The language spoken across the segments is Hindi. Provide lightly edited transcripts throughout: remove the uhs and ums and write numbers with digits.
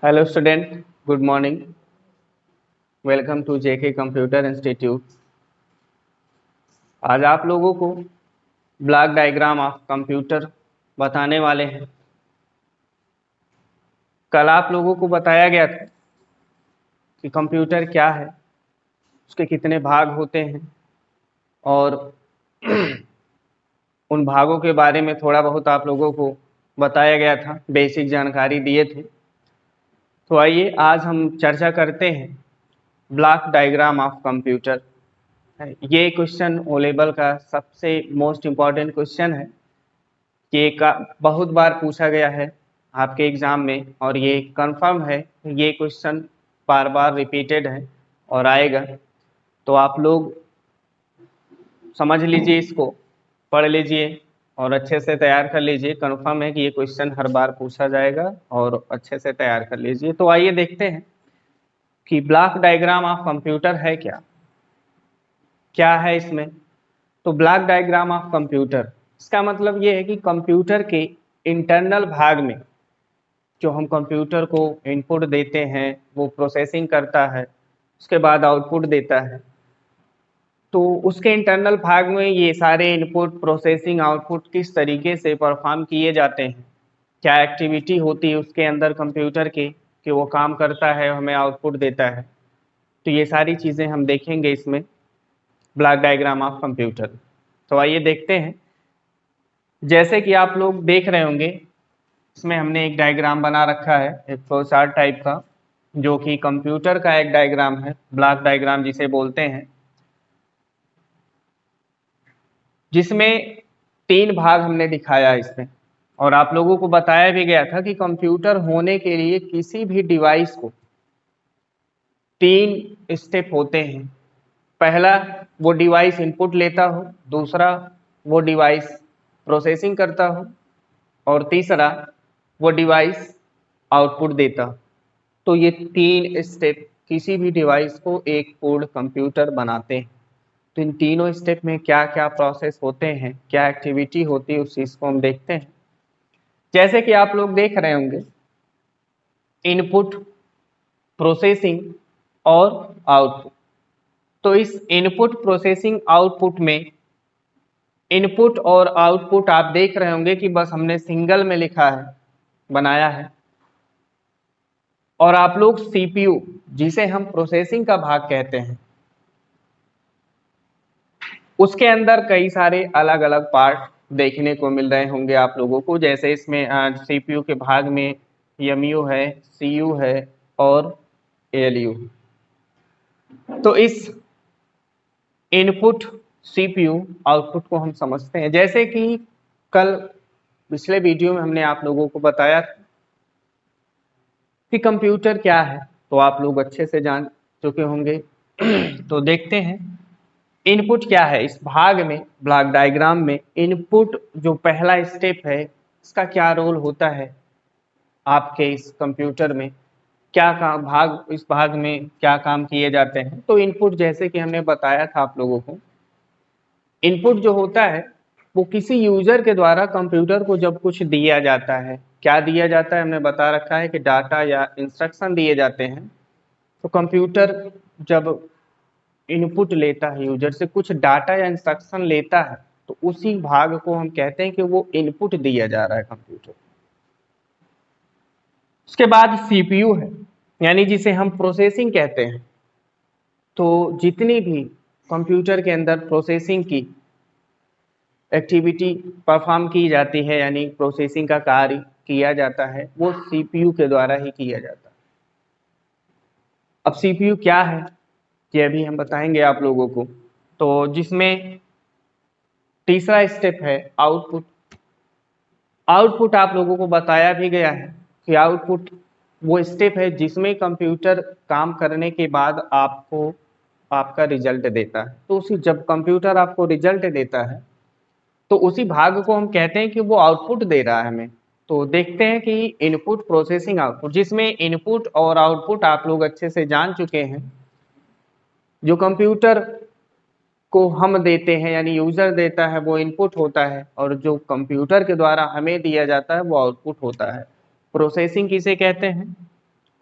Hello student, good morning. Welcome to JK computer institute. आज आप लोगों को ब्लॉक डायग्राम ऑफ कंप्यूटर बताने वाले हैं। कल आप लोगों को बताया गया था कि कंप्यूटर क्या है, उसके कितने भाग होते हैं और उन भागों के बारे में थोड़ा बहुत आप लोगों को बताया गया था, बेसिक जानकारी दिए थे। तो आइए आज हम चर्चा करते हैं ब्लॉक डायग्राम ऑफ कंप्यूटर। ये क्वेश्चन ओ लेवल का सबसे मोस्ट इम्पॉर्टेंट क्वेश्चन है कि बहुत बार पूछा गया है आपके एग्जाम में और ये कंफर्म है, ये क्वेश्चन बार बार रिपीटेड है और आएगा। तो आप लोग समझ लीजिए, इसको पढ़ लीजिए और अच्छे से तैयार कर लीजिए। कंफर्म है कि ये क्वेश्चन हर बार पूछा जाएगा और अच्छे से तैयार कर लीजिए। तो आइए देखते हैं कि ब्लॉक डायग्राम ऑफ कंप्यूटर है क्या क्या है इसमें। तो ब्लॉक डायग्राम ऑफ कंप्यूटर, इसका मतलब ये है कि कंप्यूटर के इंटरनल भाग में जो हम कंप्यूटर को इनपुट देते हैं, वो प्रोसेसिंग करता है, उसके बाद आउटपुट देता है। तो उसके इंटरनल भाग में ये सारे इनपुट, प्रोसेसिंग, आउटपुट किस तरीके से परफॉर्म किए जाते हैं, क्या एक्टिविटी होती है उसके अंदर कंप्यूटर के कि वो काम करता है, हमें आउटपुट देता है। तो ये सारी चीज़ें हम देखेंगे इसमें ब्लॉक डायग्राम ऑफ कंप्यूटर। तो आइए देखते हैं। जैसे कि आप लोग देख रहे होंगे, इसमें हमने एक डायग्राम बना रखा है, एक फ्लो चार्ट टाइप का, जो कि कंप्यूटर का एक डायग्राम है, ब्लॉक डायग्राम जिसे बोलते हैं, जिसमें 3 भाग हमने दिखाया है इसमें। और आप लोगों को बताया भी गया था कि कंप्यूटर होने के लिए किसी भी डिवाइस को 3 स्टेप होते हैं। पहला, वो डिवाइस इनपुट लेता हो, दूसरा वो डिवाइस प्रोसेसिंग करता हो और तीसरा वो डिवाइस आउटपुट देता हो। तो ये 3 स्टेप किसी भी डिवाइस को एक पूर्ण कंप्यूटर बनाते हैं। तो इन तीनों स्टेप में क्या क्या प्रोसेस होते हैं, क्या एक्टिविटी होती है, उस चीज़ को हम देखते हैं। जैसे कि आप लोग देख रहे होंगे, इनपुट, प्रोसेसिंग और आउटपुट। तो इस इनपुट, प्रोसेसिंग, आउटपुट में इनपुट और आउटपुट आप देख रहे होंगे कि बस हमने सिंगल में लिखा है, बनाया है। और आप लोग सीपीयू, जिसे हम प्रोसेसिंग का भाग कहते हैं, उसके अंदर कई सारे अलग अलग पार्ट देखने को मिल रहे होंगे आप लोगों को। जैसे इसमें सीपीयू के भाग में एमयू है, सीयू है और एलयू। तो इस इनपुट, सीपीयू, आउटपुट को हम समझते हैं। जैसे कि कल पिछले वीडियो में हमने आप लोगों को बताया था कि कंप्यूटर क्या है, तो आप लोग अच्छे से जान चुके होंगे। तो देखते हैं इनपुट क्या है। इस भाग में, ब्लॉक डायग्राम में, इनपुट जो पहला स्टेप है, इसका क्या रोल होता है आपके इस कंप्यूटर में, क्या काम, भाग, इस भाग में क्या काम किए जाते हैं। तो इनपुट, जैसे कि हमने बताया था आप लोगों को, इनपुट जो होता है वो किसी यूजर के द्वारा कंप्यूटर को जब कुछ दिया जाता है, क्या दिया जाता है, हमने बता रखा है कि डाटा या इंस्ट्रक्शन दिए जाते हैं। तो कंप्यूटर जब इनपुट लेता है, यूजर से कुछ डाटा या इंस्ट्रक्शन लेता है, तो उसी भाग को हम कहते हैं कि वो इनपुट दिया जा रहा है कंप्यूटर। उसके बाद सीपीयू है, यानी जिसे हम प्रोसेसिंग कहते हैं। तो जितनी भी कंप्यूटर के अंदर प्रोसेसिंग की एक्टिविटी परफॉर्म की जाती है, यानी प्रोसेसिंग का कार्य किया जाता है, वो सीपीयू के द्वारा ही किया जाता है। अब सीपीयू क्या है, ये भी हम बताएंगे आप लोगों को। तो जिसमें तीसरा स्टेप है आउटपुट। आउटपुट आप लोगों को बताया भी गया है कि आउटपुट वो स्टेप है जिसमें कंप्यूटर काम करने के बाद आपको आपका रिजल्ट देता है। तो उसी, जब कंप्यूटर आपको रिजल्ट देता है, तो उसी भाग को हम कहते हैं कि वो आउटपुट दे रहा है हमें। तो देखते हैं कि इनपुट, प्रोसेसिंग, आउटपुट, जिसमें इनपुट और आउटपुट आप लोग अच्छे से जान चुके हैं। जो कंप्यूटर को हम देते हैं, यानी यूजर देता है, वो इनपुट होता है, और जो कंप्यूटर के द्वारा हमें दिया जाता है वो आउटपुट होता है। प्रोसेसिंग किसे कहते हैं,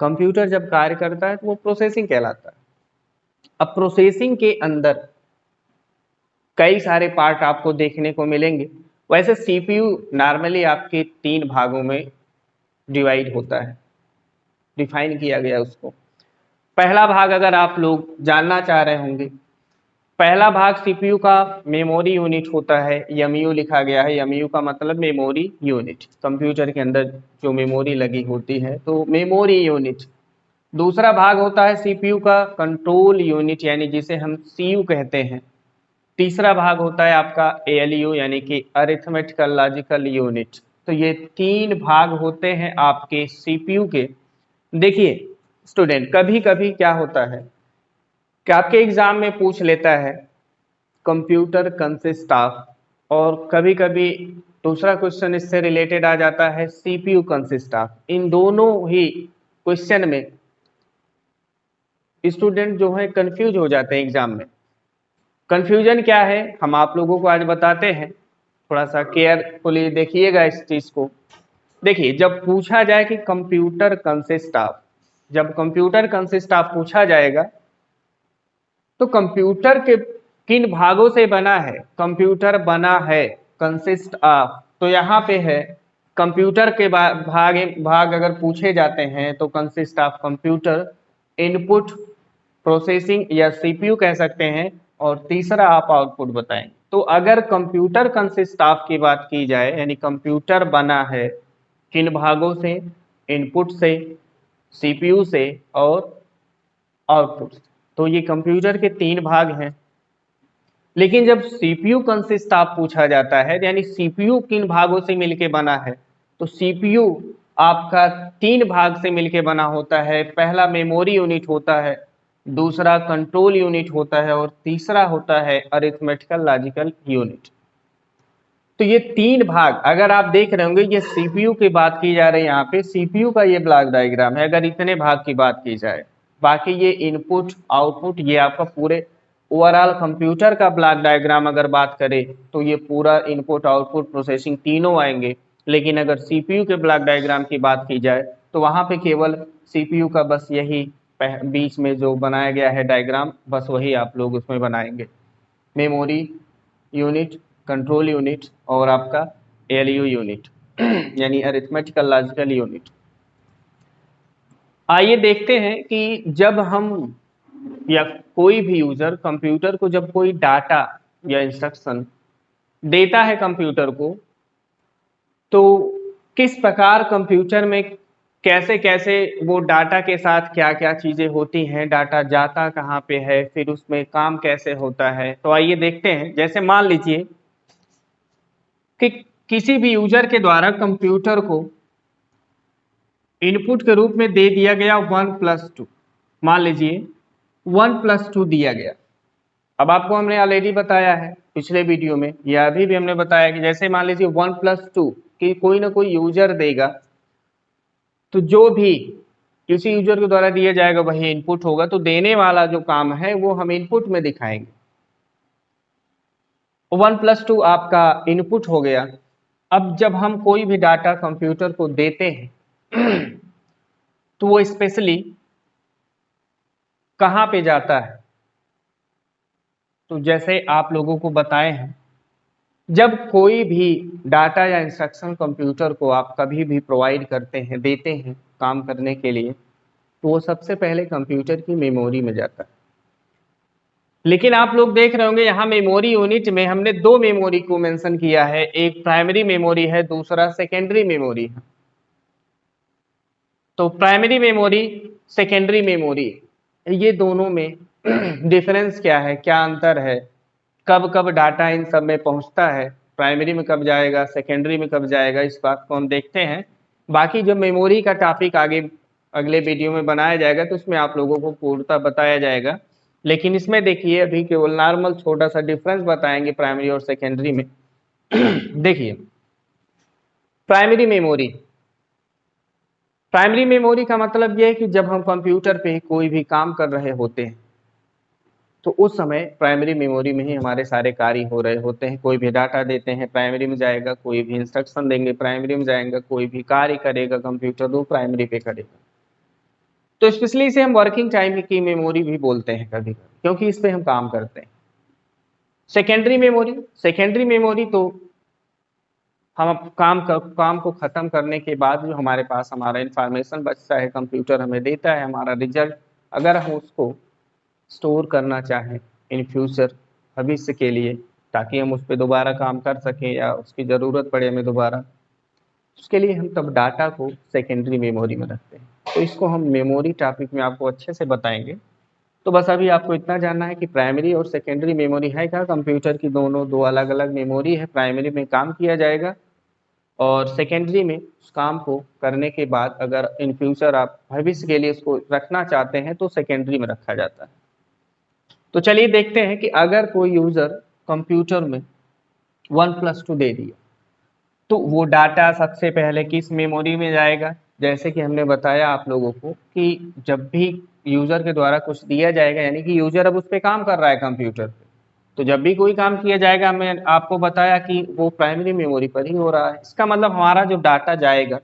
कंप्यूटर जब कार्य करता है तो वो प्रोसेसिंग कहलाता है। अब प्रोसेसिंग के अंदर कई सारे पार्ट आपको देखने को मिलेंगे। वैसे सीपीयू नॉर्मली आपके 3 भागों में डिवाइड होता है, डिफाइन किया गया उसको। पहला भाग अगर आप लोग जानना चाह रहे होंगे, पहला भाग सीपीयू का मेमोरी यूनिट होता है, एमयू लिखा गया है। एमयू का मतलब मेमोरी यूनिट, कंप्यूटर के अंदर जो मेमोरी लगी होती है तो मेमोरी यूनिट। दूसरा भाग होता है सीपीयू का कंट्रोल यूनिट, यानी जिसे हम सीयू कहते हैं। तीसरा भाग होता है आपका एएलयू यानी कि अरिथमेटिकल लॉजिकल यूनिट। तो ये 3 भाग होते हैं आपके सीपीयू के। देखिए स्टूडेंट, कभी कभी क्या होता है कि आपके एग्जाम में पूछ लेता है कंप्यूटर कंसिस्ट ऑफ, और कभी कभी दूसरा क्वेश्चन इससे रिलेटेड आ जाता है सीपीयू कंसिस्ट ऑफ। इन दोनों ही क्वेश्चन में स्टूडेंट जो है कंफ्यूज हो जाते हैं एग्जाम में। कंफ्यूजन क्या है हम आप लोगों को आज बताते हैं, थोड़ा सा केयरफुली देखिएगा इस चीज को। देखिए जब पूछा जाए कि कंप्यूटर कंसिस्ट ऑफ, जब कंप्यूटर कंसिस्ट ऑफ पूछा जाएगा तो कंप्यूटर के किन भागों से बना है, कंप्यूटर बना है कंसिस्ट ऑफ। तो यहाँ पे है कंप्यूटर के भाग अगर पूछे जाते हैं तो consist of computer, input, processing या सीपीयू कह सकते हैं, और तीसरा आप आउटपुट बताएं। तो अगर कंप्यूटर कंसिस्ट ऑफ की बात की जाए यानी कंप्यूटर बना है किन भागों से, इनपुट से, सीपीयू से और आउटपुट से, तो ये कंप्यूटर के 3 भाग हैं। लेकिन जब सीपीयू कंसिस्ट ऑफ पूछा जाता है यानी सीपीयू किन भागों से मिलके बना है, तो सीपीयू आपका 3 भाग से मिलके बना होता है। पहला मेमोरी यूनिट होता है, दूसरा कंट्रोल यूनिट होता है और तीसरा होता है अरिथमेटिकल लॉजिकल यूनिट। तो ये 3 भाग अगर आप देख रहे होंगे, ये सीपीयू की बात की जा रही है, यहाँ पे सीपीयू का ये ब्लॉक डायग्राम है अगर इतने भाग की बात की जाए। बाकी ये इनपुट आउटपुट ये आपका पूरे ओवरऑल कंप्यूटर का ब्लॉक डायग्राम अगर बात करें तो ये पूरा इनपुट आउटपुट प्रोसेसिंग तीनों आएंगे। लेकिन अगर सीपीयू के ब्लॉक डायग्राम की बात की जाए तो वहाँ पे केवल सीपीयू का बस यही बीच में जो बनाया गया है डायग्राम, बस वही आप लोग उसमें बनाएंगे। मेमोरी यूनिट, कंट्रोल यूनिट और आपका एलयू यूनिट यानी अरिथमेटिकल लॉजिकल यूनिट। आइए देखते हैं कि जब हम या कोई भी यूजर कंप्यूटर को जब कोई डाटा या इंस्ट्रक्शन देता है कंप्यूटर को, तो किस प्रकार कंप्यूटर में कैसे कैसे वो डाटा के साथ क्या क्या चीजें होती हैं, डाटा जाता कहाँ पे है, फिर उसमें काम कैसे होता है। तो आइए देखते हैं। जैसे मान लीजिए कि किसी भी यूजर के द्वारा कंप्यूटर को इनपुट के रूप में दे दिया गया 1+2, मान लीजिए 1+2 दिया गया। अब आपको हमने ऑलरेडी बताया है पिछले वीडियो में या अभी भी हमने बताया कि जैसे मान लीजिए 1+2 कि कोई ना कोई यूजर देगा, तो जो भी किसी यूजर के द्वारा दिया जाएगा वही इनपुट होगा। तो देने वाला जो काम है वो हम इनपुट में दिखाएंगे। 1+2 आपका इनपुट हो गया। अब जब हम कोई भी डाटा कंप्यूटर को देते हैं तो वो स्पेशली कहाँ पे जाता है, तो जैसे आप लोगों को बताए हैं, जब कोई भी डाटा या इंस्ट्रक्शन कंप्यूटर को आप कभी भी प्रोवाइड करते हैं, देते हैं काम करने के लिए, तो वो सबसे पहले कंप्यूटर की मेमोरी में जाता है। लेकिन आप लोग देख रहे होंगे यहाँ मेमोरी यूनिट में हमने 2 मेमोरी को मेंशन किया है, एक प्राइमरी मेमोरी है, दूसरा सेकेंडरी मेमोरी है। तो प्राइमरी मेमोरी, सेकेंडरी मेमोरी, ये दोनों में डिफरेंस क्या है, क्या अंतर है, कब कब डाटा इन सब में पहुंचता है, प्राइमरी में कब जाएगा, सेकेंडरी में कब जाएगा, इस बात को हम देखते हैं। बाकी जो मेमोरी का टॉपिक आगे अगले वीडियो में बनाया जाएगा तो उसमें आप लोगों को पूर्णतः बताया जाएगा। लेकिन इसमें देखिए अभी केवल नॉर्मल छोटा सा डिफरेंस बताएंगे प्राइमरी और सेकेंडरी में। देखिए प्राइमरी मेमोरी, प्राइमरी मेमोरी का मतलब यह है कि जब हम कंप्यूटर पे कोई भी काम कर रहे होते हैं तो उस समय प्राइमरी मेमोरी में ही हमारे सारे कार्य हो रहे होते हैं। कोई भी डाटा देते हैं प्राइमरी में जाएगा, कोई भी इंस्ट्रक्शन देंगे प्राइमरी में जाएगा, कोई भी कार्य करेगा कंप्यूटर वो प्राइमरी पे करेगा। तो स्पेशली इसे हम वर्किंग टाइम की मेमोरी भी बोलते हैं कभी कभी, क्योंकि इस पे हम काम करते हैं। सेकेंडरी मेमोरी तो हम काम को खत्म करने के बाद जो हमारे पास हमारा इंफॉर्मेशन बचता है, कंप्यूटर हमें देता है हमारा रिजल्ट, अगर हम उसको स्टोर करना चाहें इन फ्यूचर भविष्य के लिए, ताकि हम उस पर दोबारा काम कर सकें या उसकी ज़रूरत पड़े हमें दोबारा, उसके लिए हम तब डाटा को सेकेंडरी मेमोरी में रखते हैं। तो इसको हम मेमोरी टॉपिक में आपको अच्छे से बताएंगे। तो बस अभी आपको इतना जानना है कि प्राइमरी और सेकेंडरी मेमोरी है क्या। कंप्यूटर की दोनों दो अलग अलग मेमोरी है। प्राइमरी में काम किया जाएगा और सेकेंडरी में उस काम को करने के बाद अगर इन फ्यूचर आप भविष्य के लिए उसको रखना चाहते हैं तो सेकेंडरी में रखा जाता है। तो चलिए देखते हैं कि अगर कोई यूज़र कंप्यूटर में 1+2 दे दिया तो वो डाटा सबसे पहले किस मेमोरी में जाएगा। जैसे कि हमने बताया आप लोगों को कि जब भी यूज़र के द्वारा कुछ दिया जाएगा, यानी कि यूज़र अब उस पर काम कर रहा है कंप्यूटर पे, तो जब भी कोई काम किया जाएगा, मैं आपको बताया कि वो प्राइमरी मेमोरी पर ही हो रहा है। इसका मतलब हमारा जो डाटा जाएगा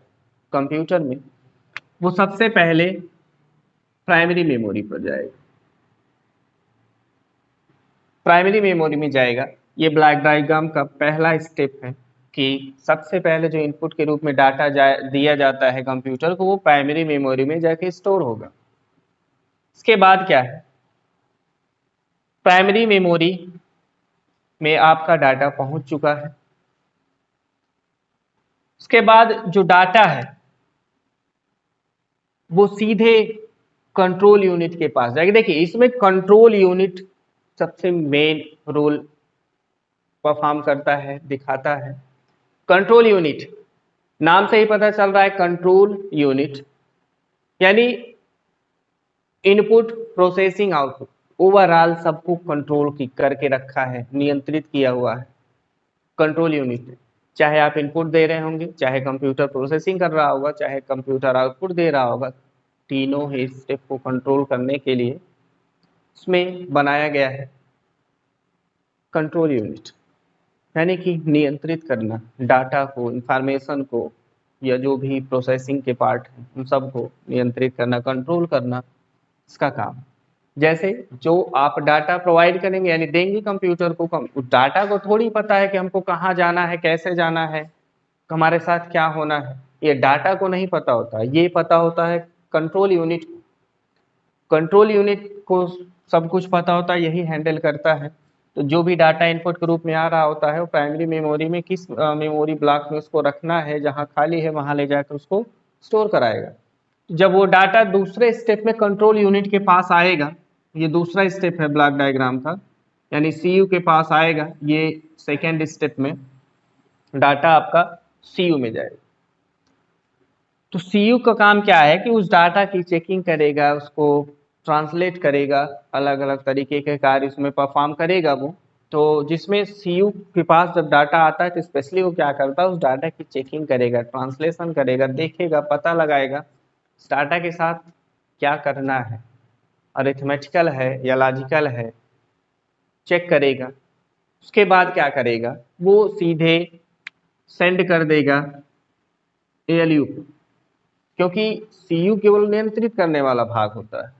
कंप्यूटर में वो सबसे पहले प्राइमरी मेमोरी पर जाएगा, प्राइमरी मेमोरी में जाएगा। ये ब्लैक डायग्राम का पहला स्टेप है कि सबसे पहले जो इनपुट के रूप में डाटा दिया जाता है कंप्यूटर को, वो प्राइमरी मेमोरी में जाके स्टोर होगा। इसके बाद क्या है, प्राइमरी मेमोरी में आपका डाटा पहुंच चुका है। उसके बाद जो डाटा है वो सीधे कंट्रोल यूनिट के पास जाएगा। देखिए इसमें कंट्रोल यूनिट सबसे मेन रोल परफॉर्म करता है, दिखाता है। कंट्रोल यूनिट नाम से ही पता चल रहा है, कंट्रोल यूनिट यानी इनपुट प्रोसेसिंग आउटपुट ओवरऑल सबको कंट्रोल की करके रखा है, नियंत्रित किया हुआ है कंट्रोल यूनिट। चाहे आप इनपुट दे रहे होंगे, चाहे कंप्यूटर प्रोसेसिंग कर रहा होगा, चाहे कंप्यूटर आउटपुट दे रहा होगा, तीनों ही स्टेप को कंट्रोल करने के लिए उसमें बनाया गया है कंट्रोल यूनिट, यानी कि नियंत्रित करना डाटा को, इंफॉर्मेशन को, या जो भी प्रोसेसिंग के पार्ट हैं उन सबको नियंत्रित करना, कंट्रोल करना इसका काम। जैसे जो आप डाटा प्रोवाइड करेंगे यानी देंगे कंप्यूटर को, उस डाटा को थोड़ी पता है कि हमको कहाँ जाना है, कैसे जाना है, हमारे साथ क्या होना है, ये डाटा को नहीं पता होता है, ये पता होता है कंट्रोल यूनिट को। कंट्रोल यूनिट को सब कुछ पता होता है, यही हैंडल करता है। तो जो भी डाटा इनपुट के रूप में आ रहा होता है वो प्राइमरी मेमोरी में किस मेमोरी ब्लॉक में उसको रखना है, जहाँ खाली है वहाँ ले जाकर उसको स्टोर कराएगा। जब वो डाटा दूसरे स्टेप में कंट्रोल यूनिट के पास आएगा, ये दूसरा स्टेप है ब्लॉक डायग्राम का, यानी सीयू के पास आएगा, ये सेकेंड स्टेप में डाटा आपका सीयू में जाएगा। तो सीयू का काम क्या है कि उस डाटा की चेकिंग करेगा, उसको ट्रांसलेट करेगा, अलग अलग तरीके के कार्य उसमें परफॉर्म करेगा वो। तो जिसमें सीयू के पास जब डाटा आता है तो स्पेशली वो क्या करता है, उस डाटा की चेकिंग करेगा, ट्रांसलेशन करेगा, देखेगा, पता लगाएगा इस डाटा के साथ क्या करना है, अरिथमेटिकल है या लॉजिकल है, चेक करेगा। उसके बाद क्या करेगा, वो सीधे सेंड कर देगा एएलयू को, क्योंकि सीयू केवल नियंत्रित करने वाला भाग होता है।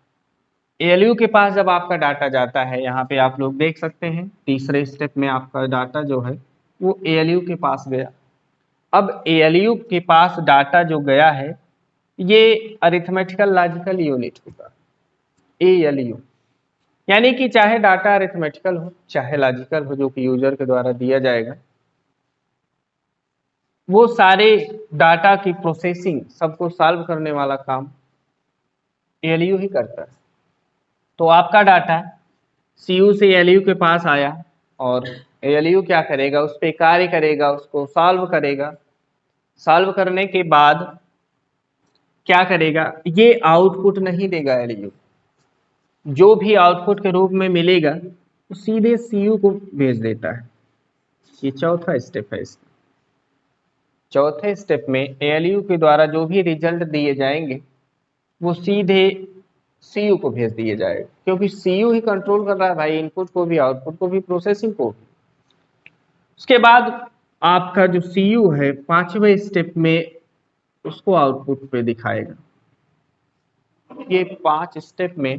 एएलयू के पास जब आपका डाटा जाता है, यहाँ पे आप लोग देख सकते हैं तीसरे स्टेप में आपका डाटा जो है वो एएलयू के पास गया। अब एएलयू के पास डाटा जो गया है ये अरिथमेटिकल लॉजिकल यूनिट होगा, एएलयू, यानी कि चाहे डाटा अरिथमेटिकल हो चाहे लॉजिकल हो जो कि यूजर के द्वारा दिया जाएगा, वो सारे डाटा की प्रोसेसिंग सबको सॉल्व करने वाला काम एएलयू ही करता है। तो आपका डाटा सीयू से एएलयू के पास आया और एएलयू क्या करेगा, उस पर कार्य करेगा, उसको सॉल्व करेगा। सॉल्व करने के बाद क्या करेगा, ये आउटपुट नहीं देगा एएलयू, जो भी आउटपुट के रूप में मिलेगा वो सीधे सीयू को भेज देता है। ये चौथा स्टेप है। इसका चौथे स्टेप में एएलयू के द्वारा जो भी रिजल्ट दिए जाएंगे वो सीधे सीयू को भेज दिए जाएगा, क्योंकि सीयू ही कंट्रोल कर रहा है भाई, इनपुट को भी, आउटपुट को भी, प्रोसेसिंग को भी। उसके बाद आपका जो सीयू है पांचवें स्टेप में उसको आउटपुट पे दिखाएगा। ये 5 स्टेप में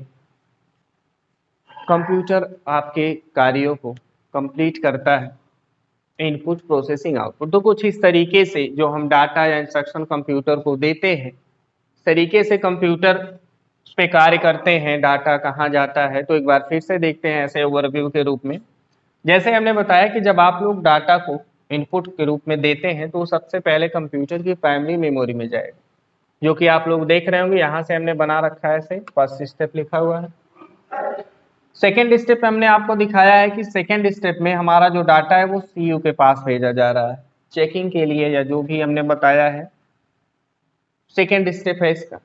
कंप्यूटर आपके कार्यों को कंप्लीट करता है, इनपुट प्रोसेसिंग आउटपुट। तो कुछ इस तरीके से जो हम डाटा या इंस्ट्रक्शन कंप्यूटर को देते हैं, इस तरीके से कंप्यूटर उस पे कार्य करते हैं, डाटा कहाँ जाता है। तो एक बार फिर से देखते हैं ऐसे ओवरव्यू के रूप में। जैसे हमने बताया कि जब आप लोग डाटा को इनपुट के रूप में देते हैं तो सबसे पहले कंप्यूटर की प्राइमरी मेमोरी में जाएगा, जो कि आप लोग देख रहे होंगे यहाँ से हमने बना रखा है, ऐसे फर्स्ट स्टेप लिखा हुआ है। सेकेंड स्टेप हमने आपको दिखाया है कि सेकेंड स्टेप में हमारा जो डाटा है वो सीयू के पास भेजा जा रहा है चेकिंग के लिए, या जो भी हमने बताया है सेकेंड स्टेप है इसका।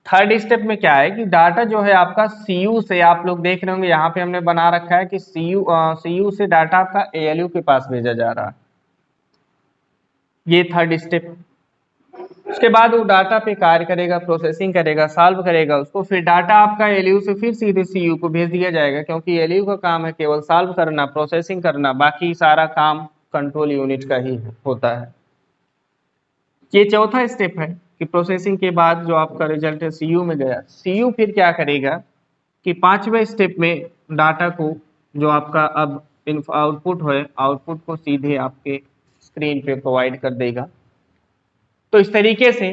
थर्ड स्टेप में क्या है कि डाटा जो है आपका सीयू से, आप लोग देख रहे होंगे यहाँ पे हमने बना रखा है कि सीयू से डाटा आपका एएलयू के पास भेजा जा रहा है, ये थर्ड स्टेप। उसके बाद वो डाटा पे कार्य करेगा, प्रोसेसिंग करेगा, सॉल्व करेगा उसको, फिर डाटा आपका एलयू से फिर सीधे सीयू को भेज दिया जाएगा, क्योंकि एलयू का काम है केवल सॉल्व करना, प्रोसेसिंग करना, बाकी सारा काम कंट्रोल यूनिट का ही होता है। ये चौथा स्टेप है कि प्रोसेसिंग के बाद जो आपका रिजल्ट है सीयू में गया, सीयू फिर क्या करेगा कि पांचवें स्टेप में डाटा को जो आपका अब आउटपुट है, आउटपुट को सीधे आपके स्क्रीन पे प्रोवाइड कर देगा। तो इस तरीके से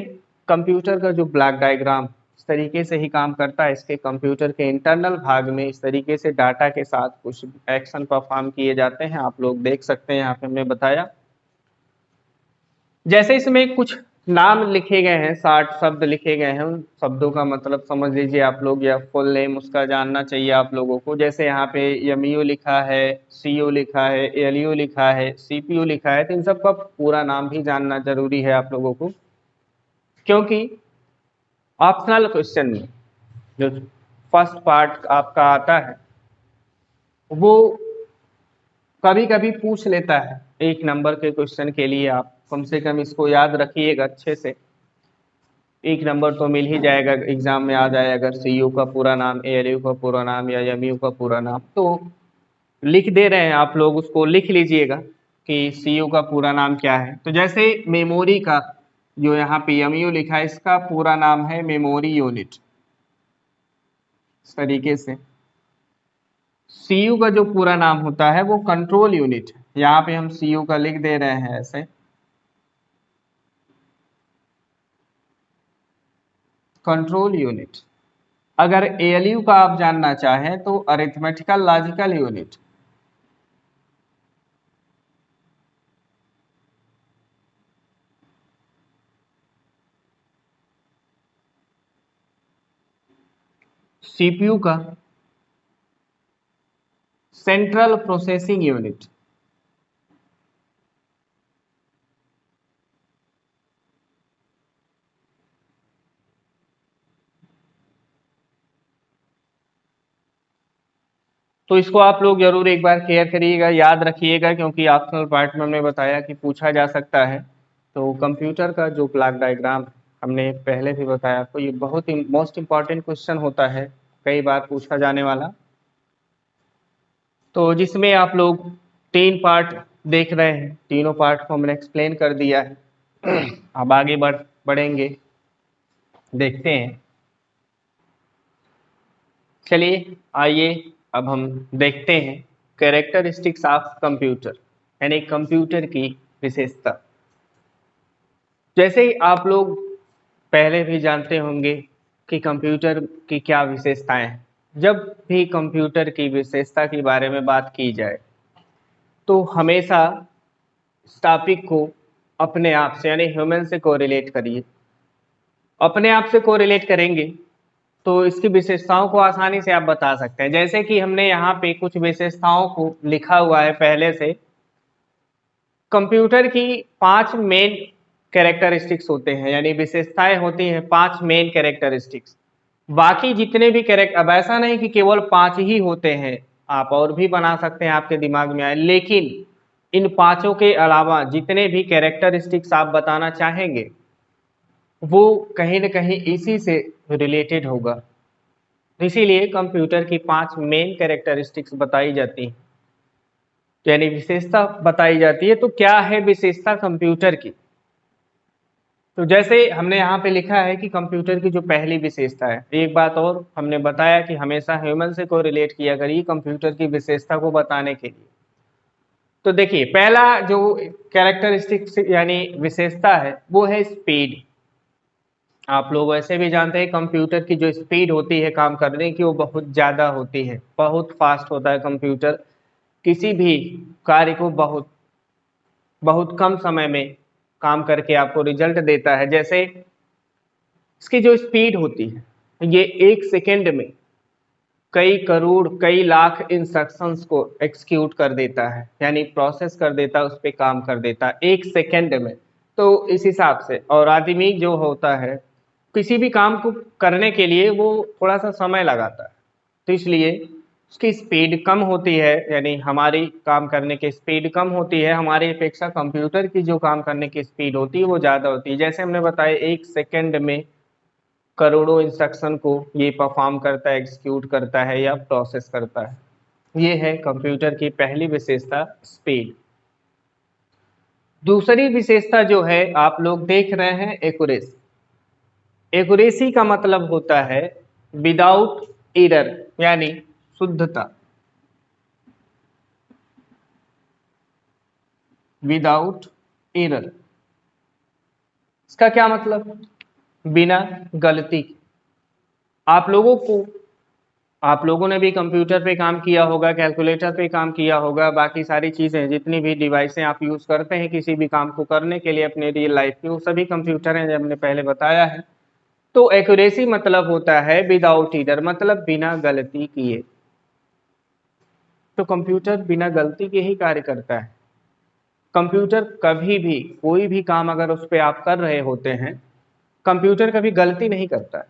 कंप्यूटर का जो ब्लॉक डायग्राम इस तरीके से ही काम करता है। इसके कंप्यूटर के इंटरनल भाग में इस तरीके से डाटा के साथ कुछ एक्शन परफॉर्म किए जाते हैं, आप लोग देख सकते हैं यहाँ पे हमने बताया। जैसे इसमें कुछ नाम लिखे गए हैं, 60 शब्द लिखे गए हैं, उन शब्दों का मतलब समझ लीजिए आप लोग, या फुल नेम उसका जानना चाहिए आप लोगों को। जैसे यहाँ पे एमयू लिखा है, सीयू लिखा है, एलयू लिखा है, सीपीयू लिखा है, तो इन सब का पूरा नाम भी जानना जरूरी है आप लोगों को, क्योंकि ऑप्शनल क्वेश्चन में जो फर्स्ट पार्ट आपका आता है वो कभी कभी पूछ लेता है। 1 नंबर के क्वेश्चन के लिए आप कम से कम इसको याद रखिएगा अच्छे से, 1 नंबर तो मिल ही जाएगा, एग्जाम में आ जाए अगर सीयू का पूरा नाम, एएलयू का पूरा नाम या एमयू का पूरा नाम। तो लिख दे रहे हैं आप लोग, उसको लिख लीजिएगा कि सीयू का पूरा नाम क्या है। तो जैसे मेमोरी का जो यहाँ पे एमयू लिखा है, इसका पूरा नाम है मेमोरी यूनिट। इस तरीके से सीयू का जो पूरा नाम होता है वो कंट्रोल यूनिट है, यहाँ पे हम सीयू का लिख दे रहे हैं ऐसे, कंट्रोल यूनिट। अगर एएलयू का आप जानना चाहें तो अरिथमेटिकल लॉजिकल यूनिट। सीपीयू का सेंट्रल प्रोसेसिंग यूनिट। तो इसको आप लोग जरूर एक बार क्लियर करिएगा, याद रखिएगा, क्योंकि ऑप्शनल पार्ट में हमने बताया कि पूछा जा सकता है। तो कंप्यूटर का जो ब्लॉक डायग्राम हमने पहले भी बताया आपको, ये बहुत ही मोस्ट इम्पॉर्टेंट क्वेश्चन होता है, कई बार पूछा जाने वाला। तो जिसमें आप लोग 3 पार्ट देख रहे हैं, तीनों पार्ट को हमने एक्सप्लेन कर दिया है। अब आगे बढ़ेंगे, देखते हैं। चलिए आइए अब हम देखते हैं कैरेक्टरिस्टिक्स ऑफ कंप्यूटर, यानी कंप्यूटर की विशेषता। जैसे ही आप लोग पहले भी जानते होंगे कि कंप्यूटर की क्या विशेषताएं हैं। जब भी कंप्यूटर की विशेषता के बारे में बात की जाए तो हमेशा इस टॉपिक को अपने आप से, यानी ह्यूमन से कोरिलेट करिए। अपने आप से कोरिलेट करेंगे तो इसकी विशेषताओं को आसानी से आप बता सकते हैं। जैसे कि हमने यहाँ पे कुछ विशेषताओं को लिखा हुआ है पहले से। कंप्यूटर की 5 मेन कैरेक्टरिस्टिक्स होते हैं, यानी विशेषताएं होती हैं 5 मेन कैरेक्टरिस्टिक्स। बाकी जितने भी कैरेक्टर, अब ऐसा नहीं कि केवल 5 ही होते हैं, आप और भी बना सकते हैं आपके दिमाग में आए, लेकिन इन पांचों के अलावा जितने भी कैरेक्टरिस्टिक्स आप बताना चाहेंगे वो कहीं न कहीं इसी से रिलेटेड होगा। इसीलिए कंप्यूटर की 5 मेन कैरेक्टरिस्टिक्स बताई जाती हैं, यानी विशेषता बताई जाती है। तो क्या है विशेषता कंप्यूटर की? तो जैसे हमने यहाँ पे लिखा है कि कंप्यूटर की जो पहली विशेषता है, एक बात और हमने बताया कि हमेशा ह्यूमन से कोरिलेट किया करिए कंप्यूटर की विशेषता को बताने के लिए। तो देखिए पहला जो कैरेक्टरिस्टिक्स यानी विशेषता है वो है स्पीड। आप लोग वैसे भी जानते हैं कंप्यूटर की जो स्पीड होती है काम करने की वो बहुत ज़्यादा होती है, बहुत फास्ट होता है कंप्यूटर। किसी भी कार्य को बहुत बहुत कम समय में काम करके आपको रिजल्ट देता है। जैसे इसकी जो स्पीड होती है ये 1 सेकेंड में कई करोड़ कई लाख इंस्ट्रक्शंस को एक्सिक्यूट कर देता है, यानी प्रोसेस कर देता है, उस पर काम कर देता है 1 सेकेंड में। तो इस हिसाब से और आदमी जो होता है किसी भी काम को करने के लिए वो थोड़ा सा समय लगाता है, तो इसलिए उसकी स्पीड कम होती है, यानी हमारी काम करने की स्पीड कम होती है। हमारी अपेक्षा कंप्यूटर की जो काम करने की स्पीड होती है वो ज़्यादा होती है। जैसे हमने बताया 1 सेकेंड में करोड़ों इंस्ट्रक्शन को ये परफॉर्म करता है, एग्जीक्यूट करता है या प्रोसेस करता है। ये है कंप्यूटर की पहली विशेषता, स्पीड। दूसरी विशेषता जो है आप लोग देख रहे हैं एक्यूरेसी। एक्यूरेसी का मतलब होता है विदाउट एरर, यानी शुद्धता। विदाउट एरर इसका क्या मतलब? बिना गलती। आप लोगों ने भी कंप्यूटर पे काम किया होगा, कैलकुलेटर पे काम किया होगा, बाकी सारी चीज़ें जितनी भी डिवाइसें आप यूज़ करते हैं किसी भी काम को करने के लिए अपने रियल लाइफ में, वो सभी कंप्यूटर हैं, जब हमने पहले बताया है। तो एक्यूरेसी मतलब होता है विदाउट एरर, मतलब बिना गलती किए। तो कंप्यूटर बिना गलती के ही कार्य करता है। कंप्यूटर कभी भी कोई भी काम अगर उस पर आप कर रहे होते हैं, कंप्यूटर कभी गलती नहीं करता है।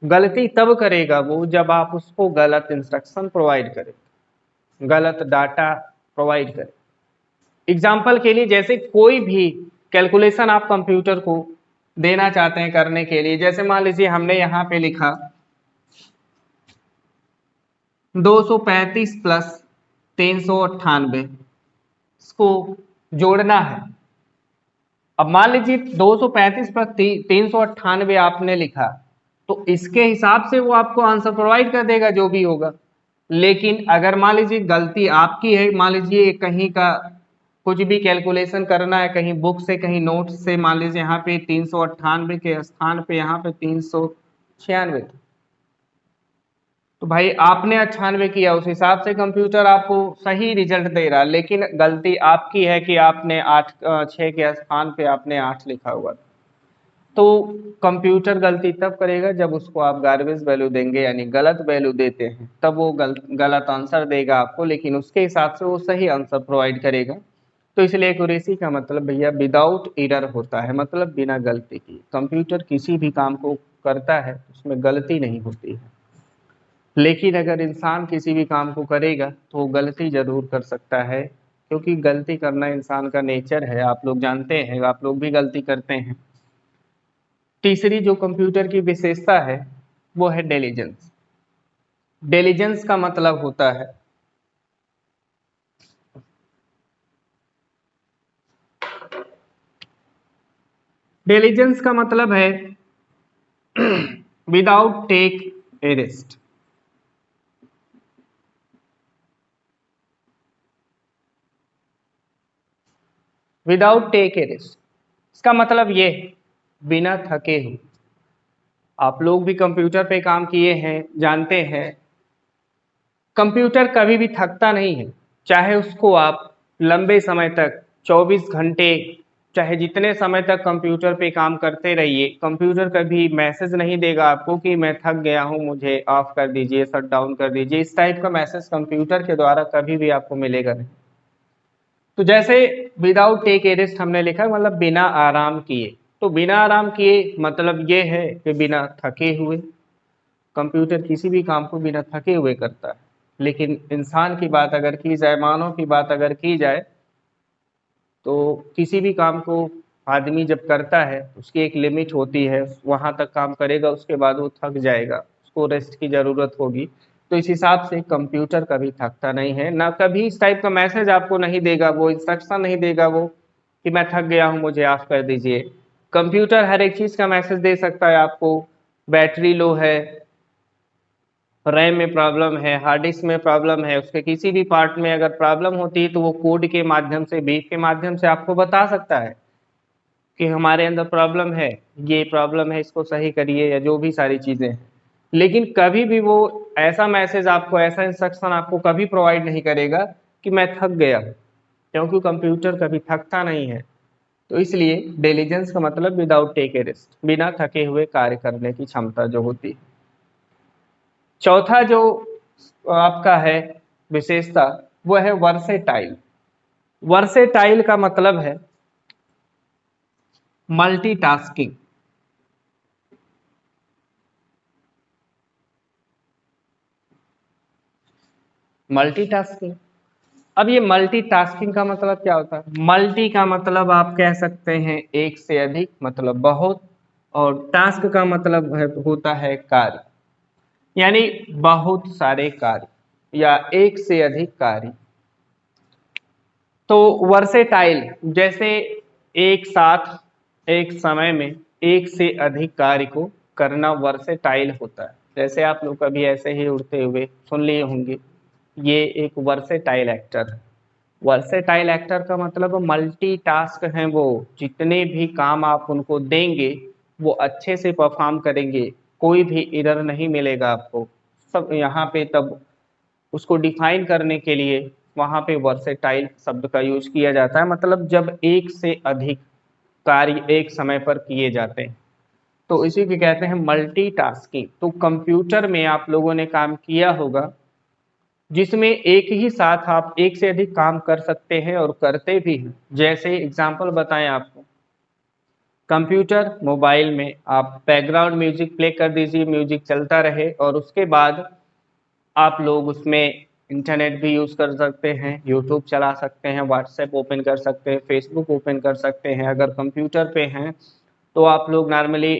गलती तब करेगा वो जब आप उसको गलत इंस्ट्रक्शन प्रोवाइड करें, गलत डाटा प्रोवाइड करें। एग्जाम्पल के लिए जैसे कोई भी कैलकुलेशन आप कंप्यूटर को देना चाहते हैं करने के लिए, जैसे मान लीजिए हमने यहाँ पे लिखा 235 प्लस 398, इसको जोड़ना है। अब मान लीजिए 235 प्लस 398 आपने लिखा, तो इसके हिसाब से वो आपको आंसर प्रोवाइड कर देगा जो भी होगा। लेकिन अगर मान लीजिए गलती आपकी है, मान लीजिए कहीं का कुछ भी कैलकुलेशन करना है, कहीं बुक से कहीं नोट से, मान लीजिए यहाँ पे 398 के स्थान पे यहाँ पे 396 था, तो भाई आपने 98 किया, उस हिसाब से कंप्यूटर आपको सही रिजल्ट दे रहा है, लेकिन गलती आपकी है कि आपने 6 के स्थान पे आपने 8 लिखा हुआ था। तो कंप्यूटर गलती तब करेगा जब उसको आप गार्बेज वैल्यू देंगे, यानी गलत वैल्यू देते हैं, तब वो गलत आंसर देगा आपको, लेकिन उसके हिसाब से वो सही आंसर प्रोवाइड करेगा। तो इसलिए एक्यूरेसी का मतलब भैया विदाउट एरर होता है, मतलब बिना गलती की। कंप्यूटर किसी भी काम को करता है उसमें गलती नहीं होती है, लेकिन अगर इंसान किसी भी काम को करेगा तो वो गलती जरूर कर सकता है, क्योंकि गलती करना इंसान का नेचर है। आप लोग जानते हैं, आप लोग भी गलती करते हैं। तीसरी जो कंप्यूटर की विशेषता है वो है डिलीजेंस। डिलीजेंस का मतलब होता है डिलीजेंस का मतलब है without take a rest. Without take a rest इसका मतलब ये बिना थके हुए। आप लोग भी कंप्यूटर पे काम किए हैं, जानते हैं कंप्यूटर कभी भी थकता नहीं है। चाहे उसको आप लंबे समय तक 24 घंटे, चाहे जितने समय तक कंप्यूटर पे काम करते रहिए, कंप्यूटर कभी मैसेज नहीं देगा आपको कि मैं थक गया हूं, मुझे ऑफ कर दीजिए, शट डाउन कर दीजिए। इस टाइप का मैसेज कंप्यूटर के द्वारा कभी भी आपको मिलेगा नहीं। तो जैसे विदाउट टेक ए रेस्ट हमने लिखा, मतलब बिना आराम किए। तो बिना आराम किए मतलब ये है कि बिना थके हुए। कंप्यूटर किसी भी काम को बिना थके हुए करता है, लेकिन इंसान की बात अगर की जाए, मानव की बात अगर की जाए, तो किसी भी काम को आदमी जब करता है उसकी एक लिमिट होती है, वहाँ तक काम करेगा, उसके बाद वो थक जाएगा, उसको रेस्ट की ज़रूरत होगी। तो इस हिसाब से कंप्यूटर कभी थकता नहीं है, ना कभी इस टाइप का मैसेज आपको नहीं देगा, वो इंस्ट्रक्शन नहीं देगा वो कि मैं थक गया हूँ मुझे ऑफ कर दीजिए। कंप्यूटर हर एक चीज़ का मैसेज दे सकता है आपको, बैटरी लो है, रैम में प्रॉब्लम है, हार्ड डिस्क में प्रॉब्लम है, उसके किसी भी पार्ट में अगर प्रॉब्लम होती है तो वो कोड के माध्यम से, बीप के माध्यम से आपको बता सकता है कि हमारे अंदर प्रॉब्लम है, ये प्रॉब्लम है, इसको सही करिए, या जो भी सारी चीज़ें हैं। लेकिन कभी भी वो ऐसा मैसेज आपको, ऐसा इंस्ट्रक्शन आपको कभी प्रोवाइड नहीं करेगा कि मैं थक गया, क्योंकि कंप्यूटर कभी थकता नहीं है। तो इसलिए डिलीजेंस का मतलब विदाउट टेक ए रेस्ट, बिना थके हुए कार्य करने की क्षमता जो होती है। चौथा जो आपका है विशेषता, वो है वर्सेटाइल। वर्सेटाइल का मतलब है मल्टीटास्किंग। मल्टीटास्किंग, अब ये मल्टीटास्किंग का मतलब क्या होता है? मल्टी का मतलब आप कह सकते हैं एक से अधिक, मतलब बहुत, और टास्क का मतलब होता है कार्य, यानी बहुत सारे कार्य या एक से अधिक कार्य। तो वर्सेटाइल, जैसे एक साथ एक समय में एक से अधिक कार्य को करना वर्सेटाइल होता है। जैसे आप लोग कभी ऐसे ही उड़ते हुए सुन लिए होंगे, ये एक वर्सेटाइल एक्टर है। वर्सेटाइल एक्टर का मतलब मल्टीटास्क हैं, वो जितने भी काम आप उनको देंगे वो अच्छे से परफॉर्म करेंगे, कोई भी एरर नहीं मिलेगा आपको। सब यहाँ पे तब उसको डिफाइन करने के लिए वहाँ पे वर्सेटाइल शब्द का यूज किया जाता है, मतलब जब एक से अधिक कार्य एक समय पर किए जाते हैं तो इसी को कहते हैं मल्टीटास्किंग। तो कंप्यूटर में आप लोगों ने काम किया होगा जिसमें एक ही साथ आप एक से अधिक काम कर सकते हैं और करते भी हैं। जैसे एग्जांपल बताएं आपको, कंप्यूटर मोबाइल में आप बैकग्राउंड म्यूजिक प्ले कर दीजिए, म्यूजिक चलता रहे, और उसके बाद आप लोग उसमें इंटरनेट भी यूज़ कर सकते हैं, यूट्यूब चला सकते हैं, व्हाट्सएप ओपन कर सकते हैं, फेसबुक ओपन कर सकते हैं। अगर कंप्यूटर पे हैं तो आप लोग normally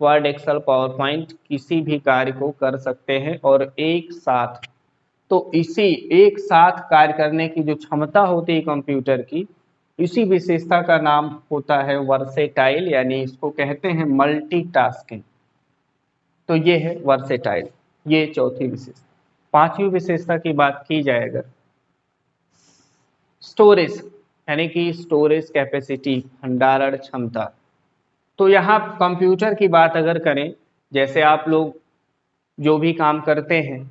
Word, Excel, PowerPoint किसी भी कार्य को कर सकते हैं और एक साथ। तो इसी एक साथ कार्य करने की जो क्षमता होती है कंप्यूटर की, इसी विशेषता का नाम होता है वर्सेटाइल, यानी इसको कहते हैं मल्टीटास्किंग। तो ये है वर्सेटाइल, ये चौथी विशेषता। पांचवी विशेषता की बात की जाए अगर, स्टोरेज, यानी कि स्टोरेज कैपेसिटी, भंडारण क्षमता। तो यहाँ कंप्यूटर की बात अगर करें, जैसे आप लोग जो भी काम करते हैं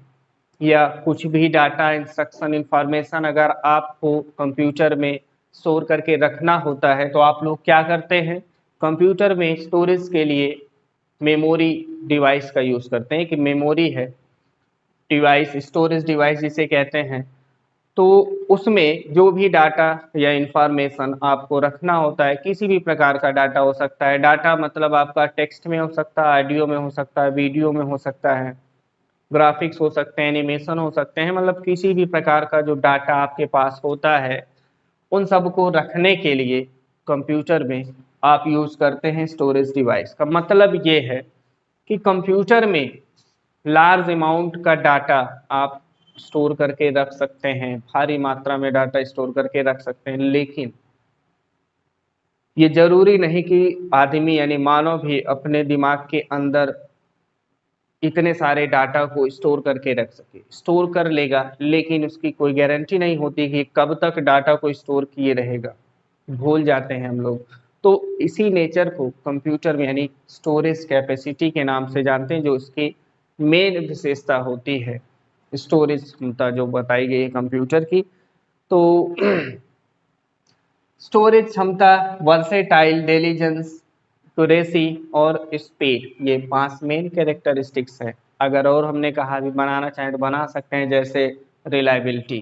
या कुछ भी डाटा, इंस्ट्रक्शन, इंफॉर्मेशन अगर आपको कंप्यूटर में स्टोर करके रखना होता है तो आप लोग क्या करते हैं? कंप्यूटर में स्टोरेज के लिए मेमोरी डिवाइस का यूज़ करते हैं, कि मेमोरी है डिवाइस, स्टोरेज डिवाइस जिसे कहते हैं। तो उसमें जो भी डाटा या इंफॉर्मेशन आपको रखना होता है, किसी भी प्रकार का डाटा हो सकता है, डाटा मतलब आपका टेक्स्ट में हो सकता है, ऑडियो में हो सकता है, वीडियो में हो सकता है, ग्राफिक्स हो सकते हैं, एनिमेशन हो सकते हैं, मतलब किसी भी प्रकार का जो डाटा आपके पास होता है उन सब को रखने के लिए कंप्यूटर में आप यूज़ करते हैं स्टोरेज डिवाइस का। मतलब ये है कि कंप्यूटर में लार्ज अमाउंट का डाटा आप स्टोर करके रख सकते हैं, भारी मात्रा में डाटा स्टोर करके रख सकते हैं, लेकिन ये जरूरी नहीं कि आदमी यानी मानव भी अपने दिमाग के अंदर इतने सारे डाटा को स्टोर करके रख सके। स्टोर कर लेगा लेकिन उसकी कोई गारंटी नहीं होती कि कब तक डाटा को स्टोर किए रहेगा, भूल जाते हैं हम लोग। तो इसी नेचर को कंप्यूटर में यानी स्टोरेज कैपेसिटी के नाम से जानते हैं, जो इसकी मेन विशेषता होती है, स्टोरेज क्षमता जो बताई गई है कंप्यूटर की। तो स्टोरेज क्षमता, वर्सेटाइल, डिलीजेंस, एक्यूरेसी और स्पीड, ये 5 मेन कैरेक्टरिस्टिक्स हैं। अगर और हमने कहा भी बनाना चाहें तो बना सकते हैं, जैसे रिलायबिलिटी।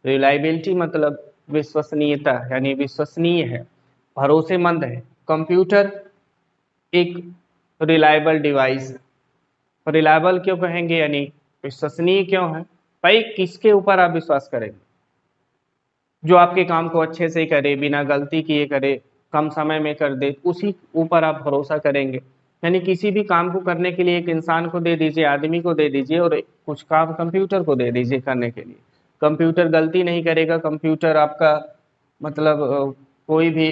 रिलायबिलिटी मतलब विश्वसनीयता, यानी विश्वसनीय है, भरोसेमंद है। कंप्यूटर एक रिलायबल डिवाइस है। रिलायबल क्यों कहेंगे, यानी विश्वसनीय क्यों है? भाई किसके ऊपर आप विश्वास करेंगे? जो आपके काम को अच्छे से करे, बिना गलती किए करे, कम समय में कर दे, उसी ऊपर आप भरोसा करेंगे। यानी किसी भी काम को करने के लिए एक इंसान को दे दीजिए, आदमी को दे दीजिए, और कुछ काम कंप्यूटर को दे दीजिए करने के लिए। कंप्यूटर गलती नहीं करेगा, कंप्यूटर आपका मतलब कोई भी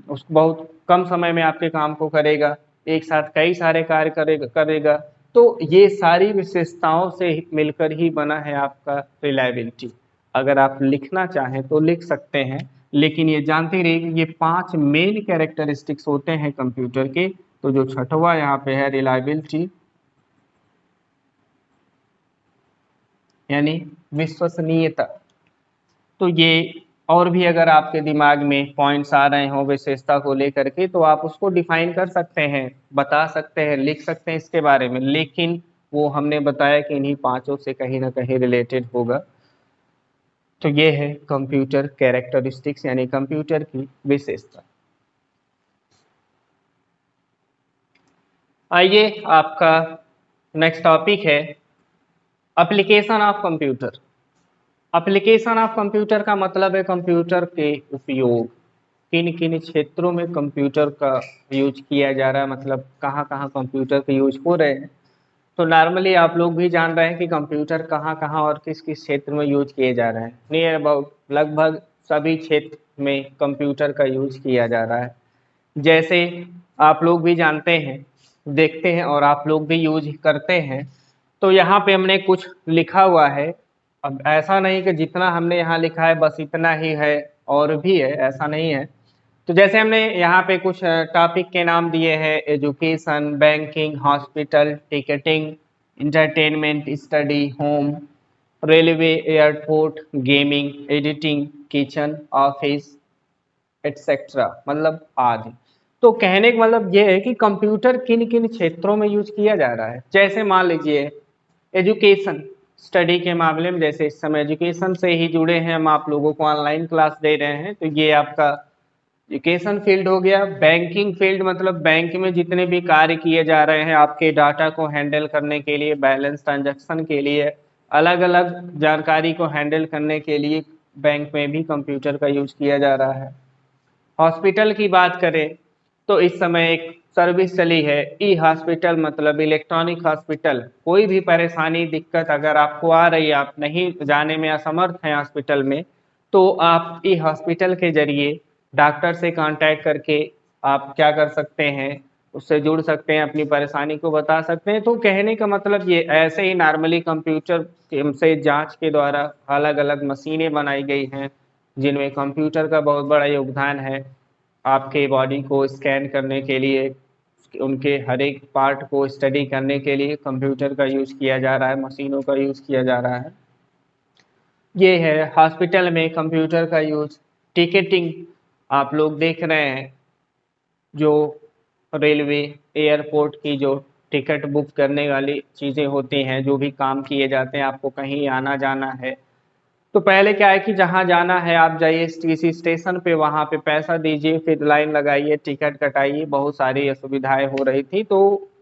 उसको बहुत कम समय में आपके काम को करेगा, एक साथ कई सारे कार्य करेगा। तो ये सारी विशेषताओं से मिलकर ही बना है आपका रिलायबिलिटी। अगर आप लिखना चाहें तो लिख सकते हैं, लेकिन ये जानते रहिए कि ये 5 मेन कैरेक्टरिस्टिक्स होते हैं कंप्यूटर के। तो जो छठवां यहाँ पे है रिलायबिलिटी, यानी विश्वसनीयता। तो ये और भी अगर आपके दिमाग में पॉइंट्स आ रहे हो विशेषता को लेकर के, तो आप उसको डिफाइन कर सकते हैं, बता सकते हैं, लिख सकते हैं इसके बारे में, लेकिन वो हमने बताया कि इन्हीं पांचों से कहीं ना कहीं रिलेटेड होगा। तो ये है कंप्यूटर कैरेक्टरिस्टिक्स, यानी कंप्यूटर की विशेषता। आइए, आपका नेक्स्ट टॉपिक है application of computer. Application of computer का मतलब है कंप्यूटर के उपयोग, किन किन क्षेत्रों में कंप्यूटर का यूज किया जा रहा है, मतलब कहाँ कहाँ कंप्यूटर के यूज हो रहे हैं। तो नॉर्मली आप लोग भी जान रहे हैं कि कंप्यूटर कहाँ कहाँ और किस किस क्षेत्र में यूज किए जा रहे हैं। नियर अबाउट लगभग सभी क्षेत्र में कंप्यूटर का यूज किया जा रहा है। जैसे आप लोग भी जानते हैं, देखते हैं और आप लोग भी यूज करते हैं। तो यहाँ पे हमने कुछ लिखा हुआ है। अब ऐसा नहीं कि जितना हमने यहाँ लिखा है बस इतना ही है, और भी है, ऐसा नहीं है। तो जैसे हमने यहाँ पे कुछ टॉपिक के नाम दिए हैं, education, banking, hospital, ticketing, entertainment, study, home, railway, airport, gaming, editing, kitchen, office, etcetera, मतलब आदि। तो कहने का मतलब ये है कि कंप्यूटर किन किन क्षेत्रों में यूज किया जा रहा है। जैसे मान लीजिए एजुकेशन, स्टडी के मामले में, जैसे इस समय एजुकेशन से ही जुड़े हैं हम, आप लोगों को ऑनलाइन क्लास दे रहे हैं, तो ये आपका एजुकेशन फील्ड हो गया। बैंकिंग फील्ड मतलब बैंक में जितने भी कार्य किए जा रहे हैं आपके डाटा को हैंडल करने के लिए, बैलेंस ट्रांजैक्शन के लिए, अलग अलग जानकारी को हैंडल करने के लिए बैंक में भी कंप्यूटर का यूज किया जा रहा है। हॉस्पिटल की बात करें तो इस समय एक सर्विस चली है ई हॉस्पिटल, मतलब इलेक्ट्रॉनिक हॉस्पिटल। कोई भी परेशानी, दिक्कत अगर आपको आ रही है, आप नहीं जाने में असमर्थ हैं हॉस्पिटल में, तो आप ई हॉस्पिटल के जरिए डॉक्टर से कांटेक्ट करके आप क्या कर सकते हैं, उससे जुड़ सकते हैं, अपनी परेशानी को बता सकते हैं। तो कहने का मतलब ये, ऐसे ही नॉर्मली कंप्यूटर से जांच के द्वारा अलग अलग मशीनें बनाई गई हैं जिनमें कंप्यूटर का बहुत बड़ा योगदान है। आपके बॉडी को स्कैन करने के लिए, उनके हर एक पार्ट को स्टडी करने के लिए कंप्यूटर का यूज किया जा रहा है, मशीनों का यूज किया जा रहा है। ये है हॉस्पिटल में कंप्यूटर का यूज। टिकटिंग, आप लोग देख रहे हैं, जो रेलवे, एयरपोर्ट की जो टिकट बुक करने वाली चीज़ें होती हैं, जो भी काम किए जाते हैं, आपको कहीं आना जाना है, तो पहले क्या है कि जहाँ जाना है आप जाइए किसी स्टेशन पे, वहाँ पे पैसा दीजिए, फिर लाइन लगाइए, टिकट कटाइए, बहुत सारी असुविधाएं हो रही थी। तो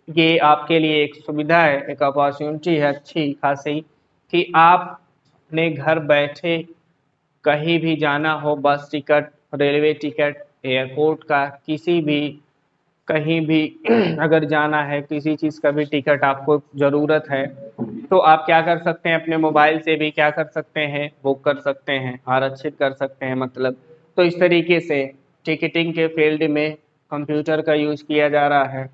ये आपके लिए एक सुविधा है, एक अपॉर्चुनिटी है अच्छी खासी, कि आप अपने घर बैठे कहीं भी जाना हो, बस टिकट, रेलवे टिकट, एयरपोर्ट का किसी भी, कहीं भी अगर जाना है, किसी चीज़ का भी टिकट आपको ज़रूरत है, तो आप क्या कर सकते हैं, अपने मोबाइल से भी क्या कर सकते हैं, बुक कर सकते हैं, आरक्षित कर सकते हैं मतलब। तो इस तरीके से टिकटिंग के फील्ड में कंप्यूटर का यूज़ किया जा रहा है।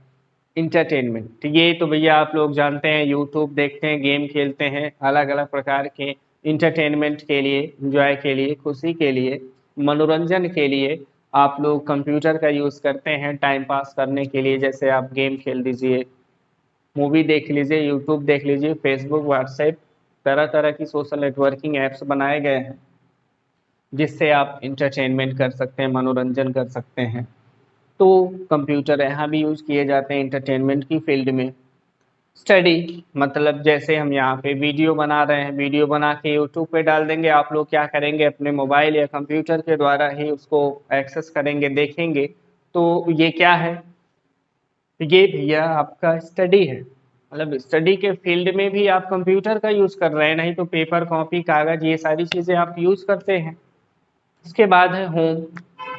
इंटरटेनमेंट, ये तो भैया आप लोग जानते हैं, यूट्यूब देखते हैं, गेम खेलते हैं, अलग अलग प्रकार के इंटरटेनमेंट के लिए, इंजॉय के लिए, खुशी के लिए, मनोरंजन के लिए आप लोग कंप्यूटर का यूज़ करते हैं टाइम पास करने के लिए। जैसे आप गेम खेल लीजिए, मूवी देख लीजिए, यूट्यूब देख लीजिए, फेसबुक, व्हाट्सएप, तरह तरह की सोशल नेटवर्किंग ऐप्स बनाए गए हैं जिससे आप इंटरटेनमेंट कर सकते हैं, मनोरंजन कर सकते हैं। तो कंप्यूटर यहाँ भी यूज़ किए जाते हैं इंटरटेनमेंट की फील्ड में। स्टडी मतलब जैसे हम यहाँ पे वीडियो बना रहे हैं, वीडियो बना के यूट्यूब पे डाल देंगे, आप लोग क्या करेंगे, अपने मोबाइल या कंप्यूटर के द्वारा ही उसको एक्सेस करेंगे, देखेंगे। तो ये क्या है, ये भैया आपका स्टडी है। मतलब स्टडी के फील्ड में भी आप कंप्यूटर का यूज़ कर रहे हैं, नहीं तो पेपर, कॉपी, कागज़, ये सारी चीज़ें आप यूज़ करते हैं। इसके बाद है होम,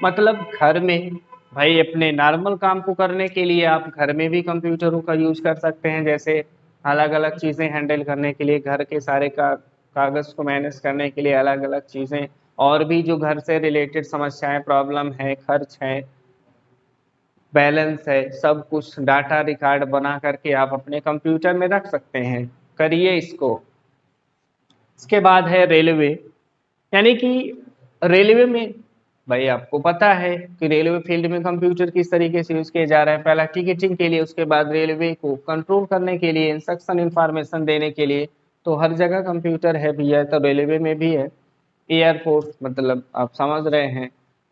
मतलब घर में, भाई अपने नॉर्मल काम को करने के लिए आप घर में भी कंप्यूटरों का यूज कर सकते हैं। जैसे अलग अलग चीज़ें हैंडल करने के लिए, घर के सारे कागज़ को मैनेज करने के लिए अलग अलग चीज़ें, और भी जो घर से रिलेटेड समस्याएं, प्रॉब्लम है, खर्च है, बैलेंस है, सब कुछ डाटा रिकॉर्ड बना करके आप अपने कंप्यूटर में रख सकते हैं। करिए इसको। इसके बाद है रेलवे, यानी कि रेलवे में भाई आपको पता है कि रेलवे फील्ड में कंप्यूटर किस तरीके से यूज किया जा रहा है। पहला टिकटिंग के लिए, उसके बाद रेलवे को कंट्रोल करने के लिए, इंस्ट्रक्शन इंफॉर्मेशन देने के लिए, तो हर जगह कंप्यूटर है भैया, तो रेलवे में भी है। एयरपोर्ट मतलब आप समझ रहे हैं,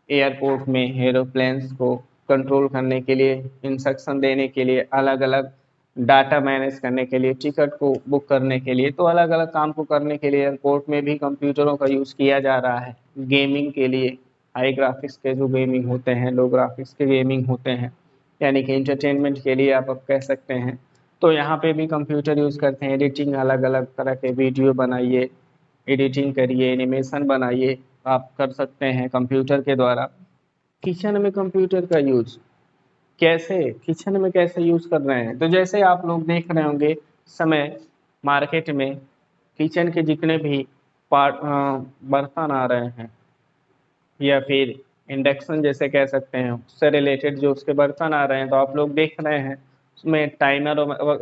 एयरपोर्ट में एरोप्लेन्स को कंट्रोल करने के लिए, इंस्ट्रक्शन देने के लिए, अलग अलग डाटा मैनेज करने के लिए, टिकट को बुक करने के लिए, तो अलग अलग काम को करने के लिए एयरपोर्ट में भी कंप्यूटरों का यूज़ किया जा रहा है। गेमिंग के लिए, हाई ग्राफिक्स के जो गेमिंग होते हैं, लो ग्राफिक्स के गेमिंग होते हैं, यानी कि इंटरटेनमेंट के लिए आप अब कह सकते हैं, तो यहाँ पे भी कंप्यूटर यूज़ करते हैं। एडिटिंग, अलग अलग तरह के वीडियो बनाइए, एडिटिंग करिए, एनिमेशन बनाइए, आप कर सकते हैं कंप्यूटर के द्वारा। किचन में कंप्यूटर का यूज कैसे, किचन में कैसे यूज कर रहे हैं, तो जैसे आप लोग देख रहे होंगे समय मार्केट में किचन के जितने भी पार्ट बर्तन आ रहे हैं, या फिर इंडक्शन जैसे कह सकते हैं, उससे रिलेटेड जो उसके बर्तन आ रहे हैं, तो आप लोग देख रहे हैं उसमें टाइमर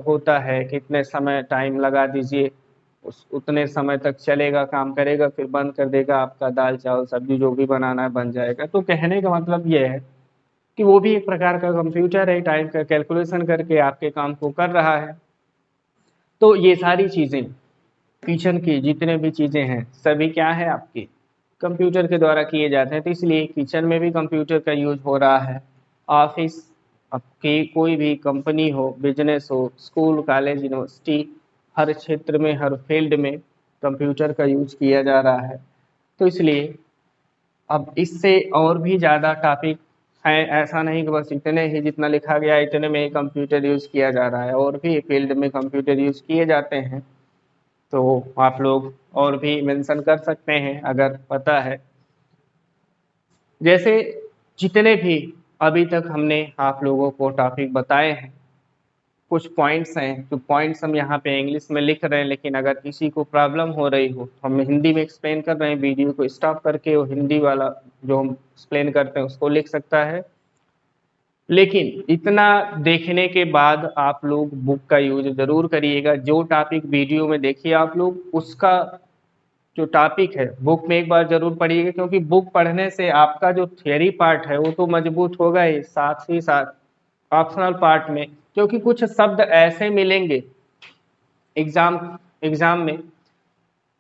होता है, कितने समय टाइम लगा दीजिए, उस उतने समय तक चलेगा, काम करेगा, फिर बंद कर देगा, आपका दाल चावल सब्जी जो भी बनाना है बन जाएगा। तो कहने का मतलब ये है कि वो भी एक प्रकार का कंप्यूटर है, टाइम का कैलकुलेशन करके आपके काम को कर रहा है। तो ये सारी चीज़ें, किचन की जितने भी चीज़ें हैं, सभी क्या है आपकी कंप्यूटर के द्वारा किए जाते हैं। तो इसलिए किचन में भी कंप्यूटर का यूज हो रहा है। ऑफिस, आपकी कोई भी कंपनी हो, बिजनेस हो, स्कूल, कॉलेज, यूनिवर्सिटी, हर क्षेत्र में, हर फील्ड में कंप्यूटर का यूज किया जा रहा है। तो इसलिए अब इससे और भी ज़्यादा टॉपिक हैं, ऐसा नहीं कि बस इतने ही जितना लिखा गया इतने में ही कंप्यूटर यूज़ किया जा रहा है, और भी फील्ड में कंप्यूटर यूज़ किए जाते हैं। तो आप लोग और भी मेंशन कर सकते हैं अगर पता है। जैसे जितने भी अभी तक हमने आप लोगों को टॉपिक बताए हैं, कुछ पॉइंट्स हैं, जो पॉइंट्स हम यहाँ पे इंग्लिश में लिख रहे हैं, लेकिन अगर किसी को प्रॉब्लम हो रही हो तो हम हिंदी में एक्सप्लेन कर रहे हैं, वीडियो को स्टॉप करके वो हिंदी वाला जो हम एक्सप्लेन करते हैं उसको लिख सकता है। लेकिन इतना देखने के बाद आप लोग बुक का यूज ज़रूर करिएगा। जो टॉपिक वीडियो में देखिए आप लोग, उसका जो टॉपिक है बुक में एक बार ज़रूर पढ़िएगा, क्योंकि बुक पढ़ने से आपका जो थियरी पार्ट है वो तो मजबूत होगा ही, साथ ही साथ ऑप्शनल पार्ट में, क्योंकि कुछ शब्द ऐसे मिलेंगे एग्जाम एग्जाम में,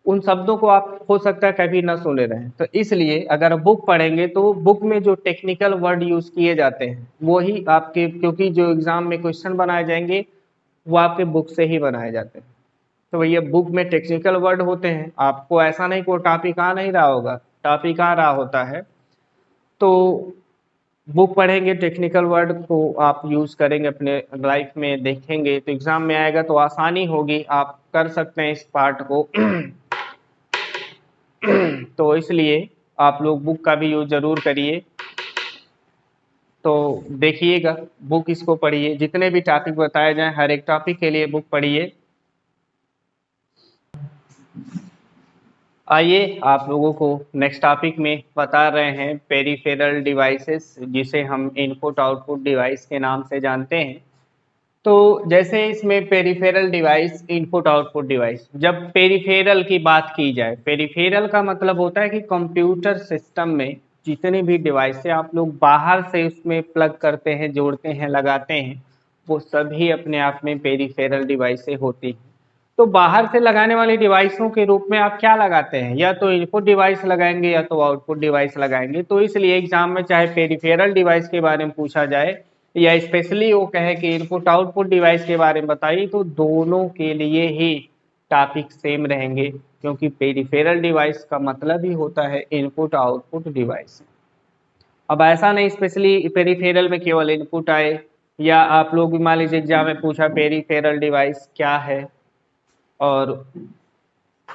उन शब्दों को आप हो सकता है कभी ना सुने रहें। तो इसलिए अगर बुक पढ़ेंगे तो बुक में जो टेक्निकल वर्ड यूज किए जाते हैं वही आपके, क्योंकि जो एग्जाम में क्वेश्चन बनाए जाएंगे वो आपके बुक से ही बनाए जाते हैं। तो भैया बुक में टेक्निकल वर्ड होते हैं, आपको ऐसा नहीं कोई टॉपिक आ नहीं रहा होगा, टॉपिक आ रहा होता है। तो बुक पढ़ेंगे, टेक्निकल वर्ड को आप यूज़ करेंगे अपने लाइफ में, देखेंगे तो एग्ज़ाम में आएगा तो आसानी होगी, आप कर सकते हैं इस पार्ट को। तो इसलिए आप लोग बुक का भी यूज़ ज़रूर करिए। तो देखिएगा, बुक इसको पढ़िए, जितने भी टॉपिक बताए जाएं हर एक टॉपिक के लिए बुक पढ़िए। आइए आप लोगों को नेक्स्ट टॉपिक में बता रहे हैं पेरिफेरल डिवाइसेस, जिसे हम इनपुट आउटपुट डिवाइस के नाम से जानते हैं। तो जैसे इसमें peripheral device, input output device, जब पेरिफेरल की बात की जाए, पेरिफेरल का मतलब होता है कि कंप्यूटर सिस्टम में जितनी भी डिवाइस है आप लोग बाहर से उसमें प्लग करते हैं, जोड़ते हैं, लगाते हैं, वो सभी अपने आप में पेरिफेरल डिवाइसें होती हैं। तो बाहर से लगाने वाली डिवाइसों के रूप में आप क्या लगाते हैं, या तो इनपुट डिवाइस लगाएंगे या तो आउटपुट डिवाइस लगाएंगे। तो इसलिए एग्जाम में चाहे पेरिफेरल डिवाइस के बारे में पूछा जाए या स्पेशली वो कहे कि इनपुट आउटपुट डिवाइस के बारे में बताइए, तो दोनों के लिए ही टॉपिक सेम रहेंगे, क्योंकि पेरिफेरल डिवाइस का मतलब ही होता है इनपुट आउटपुट डिवाइस। अब ऐसा नहीं स्पेशली पेरिफेरल में केवल इनपुट आए, या आप लोग भी मान लीजिए एग्जाम में पूछा पेरिफेरल डिवाइस क्या है और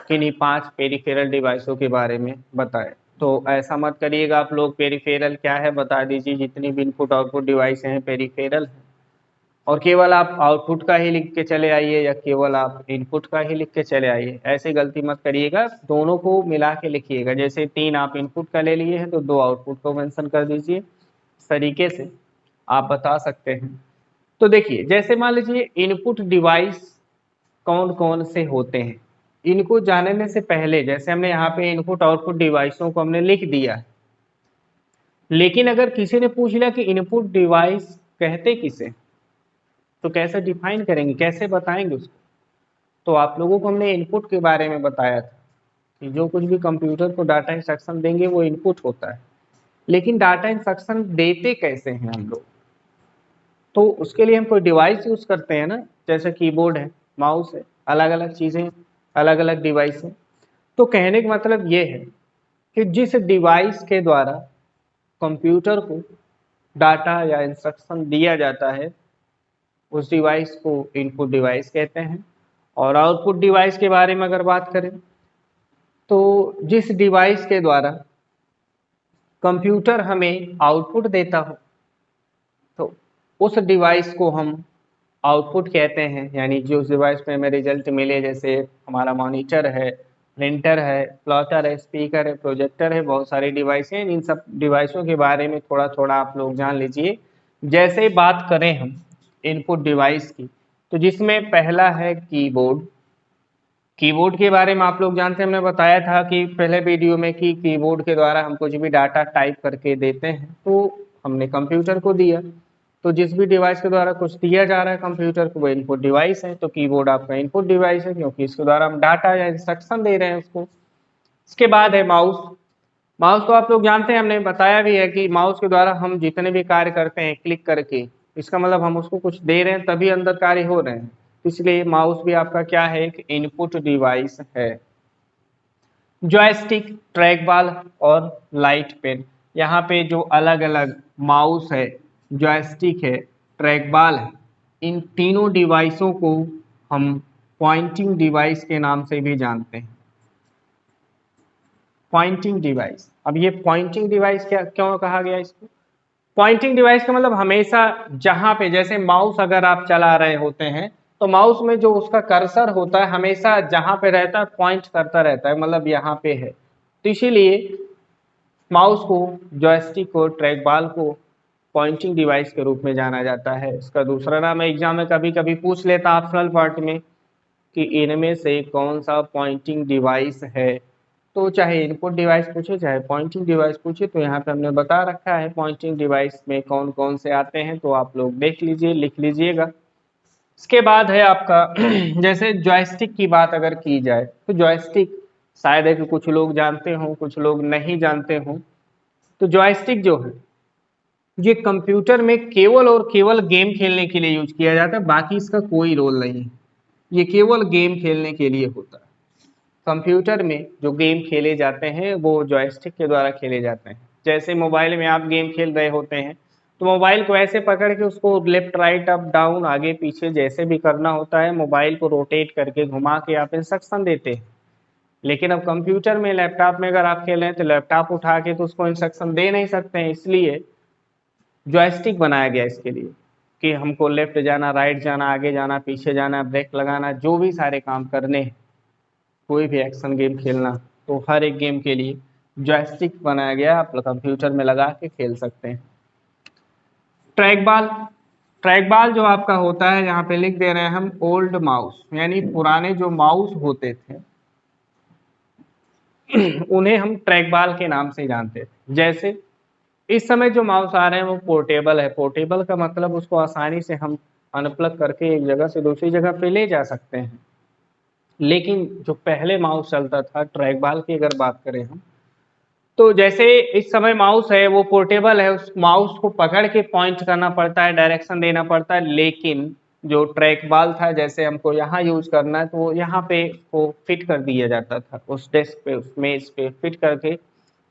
किन्हीं 5 पेरिफेरल डिवाइसों के बारे में बताएं, तो ऐसा मत करिएगा। आप लोग पेरिफेरल क्या है बता दीजिए, जितनी भी इनपुट आउटपुट डिवाइस हैं पेरिफेरल हैं, और केवल आप आउटपुट का ही लिख के चले आइए या केवल आप इनपुट का ही लिख के चले आइए, ऐसे गलती मत करिएगा, दोनों को मिला के लिखिएगा। जैसे 3 आप इनपुट का ले लिए हैं तो 2 आउटपुट को मेंशन कर दीजिए, इस तरीके से। आप बता सकते हैं। तो देखिए, जैसे मान लीजिए इनपुट डिवाइस कौन कौन से होते हैं, इनको जानने से पहले जैसे हमने यहाँ पे इनपुट आउटपुट डिवाइसों को हमने लिख दिया है, लेकिन अगर किसी ने पूछ लिया कि इनपुट डिवाइस कहते किसे, तो कैसे डिफाइन करेंगे, कैसे बताएंगे उसको। तो आप लोगों को हमने इनपुट के बारे में बताया था कि जो कुछ भी कंप्यूटर को डाटा इंस्ट्रक्शन देंगे वो इनपुट होता है, लेकिन डाटा इंस्ट्रक्शन देते कैसे हैं हम लोग, तो उसके लिए हम कोई डिवाइस यूज करते हैं ना, जैसे कीबोर्ड है, माउस है, अलग अलग चीजें, अलग अलग डिवाइस है। तो कहने का मतलब ये है कि जिस डिवाइस के द्वारा कंप्यूटर को डाटा या इंस्ट्रक्शन दिया जाता है उस डिवाइस को इनपुट डिवाइस कहते हैं। और आउटपुट डिवाइस के बारे में अगर बात करें तो जिस डिवाइस के द्वारा कंप्यूटर हमें आउटपुट देता हो तो उस डिवाइस को हम आउटपुट कहते हैं। यानी जो डिवाइस में हमें रिजल्ट मिले, जैसे हमारा मॉनिटर है, प्रिंटर है, प्लॉटर है, स्पीकर है, प्रोजेक्टर है, बहुत सारी डिवाइस हैं। इन सब डिवाइसों के बारे में थोड़ा थोड़ा आप लोग जान लीजिए। जैसे बात करें हम इनपुट डिवाइस की, तो जिसमें पहला है कीबोर्ड। कीबोर्ड के बारे में आप लोग जानते हैं, हमने बताया था कि पहले वीडियो में कि कीबोर्ड के द्वारा हम कुछ भी डाटा टाइप करके देते हैं तो हमने कंप्यूटर को दिया। तो जिस भी डिवाइस के द्वारा कुछ दिया जा रहा है कंप्यूटर को वो इनपुट डिवाइस है। तो कीबोर्ड आपका इनपुट डिवाइस है क्योंकि इसके द्वारा हम डाटा या इंस्ट्रक्शन दे रहे हैं उसको। इसके बाद है माउस। माउस को आप लोग जानते हैं, हमने बताया भी है कि माउस के द्वारा हम जितने भी कार्य करते हैं क्लिक करके, इसका मतलब हम उसको कुछ दे रहे हैं तभी अंदर कार्य हो रहे हैं। इसलिए माउस भी आपका क्या है, एक इनपुट डिवाइस है। जॉयस्टिक, ट्रैक बॉल और लाइट पेन, यहाँ पे जो अलग अलग माउस है, जॉयस्टिक है, ट्रैक बॉल है, इन तीनों डिवाइसों को हम पॉइंटिंग डिवाइस के नाम से भी जानते हैं। पॉइंटिंग डिवाइस, अब ये पॉइंटिंग डिवाइस क्या क्यों कहा गया इसको? पॉइंटिंग डिवाइस का मतलब हमेशा जहां पे, जैसे माउस अगर आप चला रहे होते हैं तो माउस में जो उसका कर्सर होता है हमेशा जहां पे रहता है पॉइंट करता रहता है, मतलब यहाँ पे है। तो इसीलिए माउस को, जॉयस्टिक को, ट्रैक बॉल को पॉइंटिंग डिवाइस के रूप में जाना जाता है। इसका दूसरा नाम एग्जाम में कभी कभी पूछ लेता ऑप्शनल पार्ट में कि इनमें से कौन सा पॉइंटिंग डिवाइस है। तो चाहे इनपुट डिवाइस पूछे चाहे पॉइंटिंग डिवाइस पूछे, तो यहाँ पे हमने बता रखा है पॉइंटिंग डिवाइस में कौन कौन से आते हैं, तो आप लोग देख लीजिए, लिख लीजिएगा। इसके बाद है आपका जैसे जॉयस्टिक की बात अगर की जाए तो जॉयस्टिक शायद है कि कुछ लोग जानते हों कुछ लोग नहीं जानते हों। तो जॉयस्टिक जो है ये कंप्यूटर में केवल और केवल गेम खेलने के लिए यूज किया जाता है, बाकी इसका कोई रोल नहीं है। ये केवल गेम खेलने के लिए होता है। कंप्यूटर में जो गेम खेले जाते हैं वो जॉयस्टिक के द्वारा खेले जाते हैं। जैसे मोबाइल में आप गेम खेल रहे होते हैं तो मोबाइल को ऐसे पकड़ के उसको लेफ्ट राइट अप डाउन आगे पीछे जैसे भी करना होता है, मोबाइल को रोटेट करके घुमा के आप इंस्ट्रक्शन देते हैं। लेकिन अब कंप्यूटर में, लैपटॉप में अगर आप खेल रहे हैं तो लैपटॉप उठा के तो उसको इंस्ट्रक्शन दे नहीं सकते हैं, इसलिए जॉयस्टिक बनाया गया इसके लिए कि हमको लेफ्ट जाना, राइट जाना, आगे जाना, पीछे जाना, ब्रेक लगाना, जो भी सारे काम करने हैं, कोई भी एक्शन गेम खेलना, तो हर एक गेम के लिए जॉयस्टिक बनाया गया, आप कंप्यूटर में लगा के खेल सकते हैं। ट्रैक बॉल, ट्रैक बॉल जो आपका होता है यहाँ पे लिख दे रहे हैं हम, ओल्ड माउस, यानी पुराने जो माउस होते थे उन्हें हम ट्रैक बॉल के नाम से जानते थे। जैसे इस समय जो माउस आ रहे हैं वो पोर्टेबल है। पोर्टेबल का मतलब उसको आसानी से हम अनप्लग करके एक जगह से दूसरी जगह पे ले जा सकते हैं। लेकिन जो पहले माउस चलता था ट्रैक बॉल की अगर बात करें हम, तो जैसे इस समय माउस है वो पोर्टेबल है, उस माउस को पकड़ के पॉइंट करना पड़ता है, डायरेक्शन देना पड़ता है। लेकिन जो ट्रैक बॉल था, जैसे हमको यहाँ यूज करना है तो वो यहाँ पे वो फिट कर दिया जाता था, उस डेस्क पे, उस मेज पे फिट करके,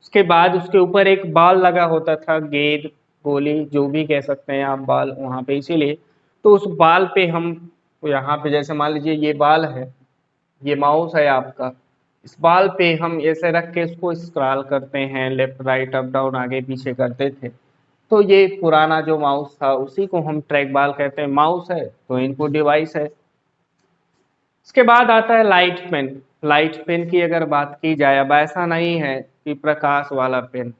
उसके बाद उसके ऊपर एक बॉल लगा होता था, गेंद, गोली, जो भी कह सकते हैं आप, बॉल वहाँ पे। इसीलिए तो उस बॉल पे हम, यहाँ पे जैसे मान लीजिए ये बॉल है, ये माउस है आपका, इस बॉल पे हम ऐसे रख के इसको स्क्रॉल करते हैं, लेफ्ट राइट अप डाउन आगे पीछे करते थे। तो ये पुराना जो माउस था उसी को हम ट्रैक बॉल कहते हैं। माउस है तो इनपुट डिवाइस है। इसके बाद आता है लाइट पेन। लाइट पेन की अगर बात की जाए, अब ऐसा नहीं है कि प्रकाश वाला पेन।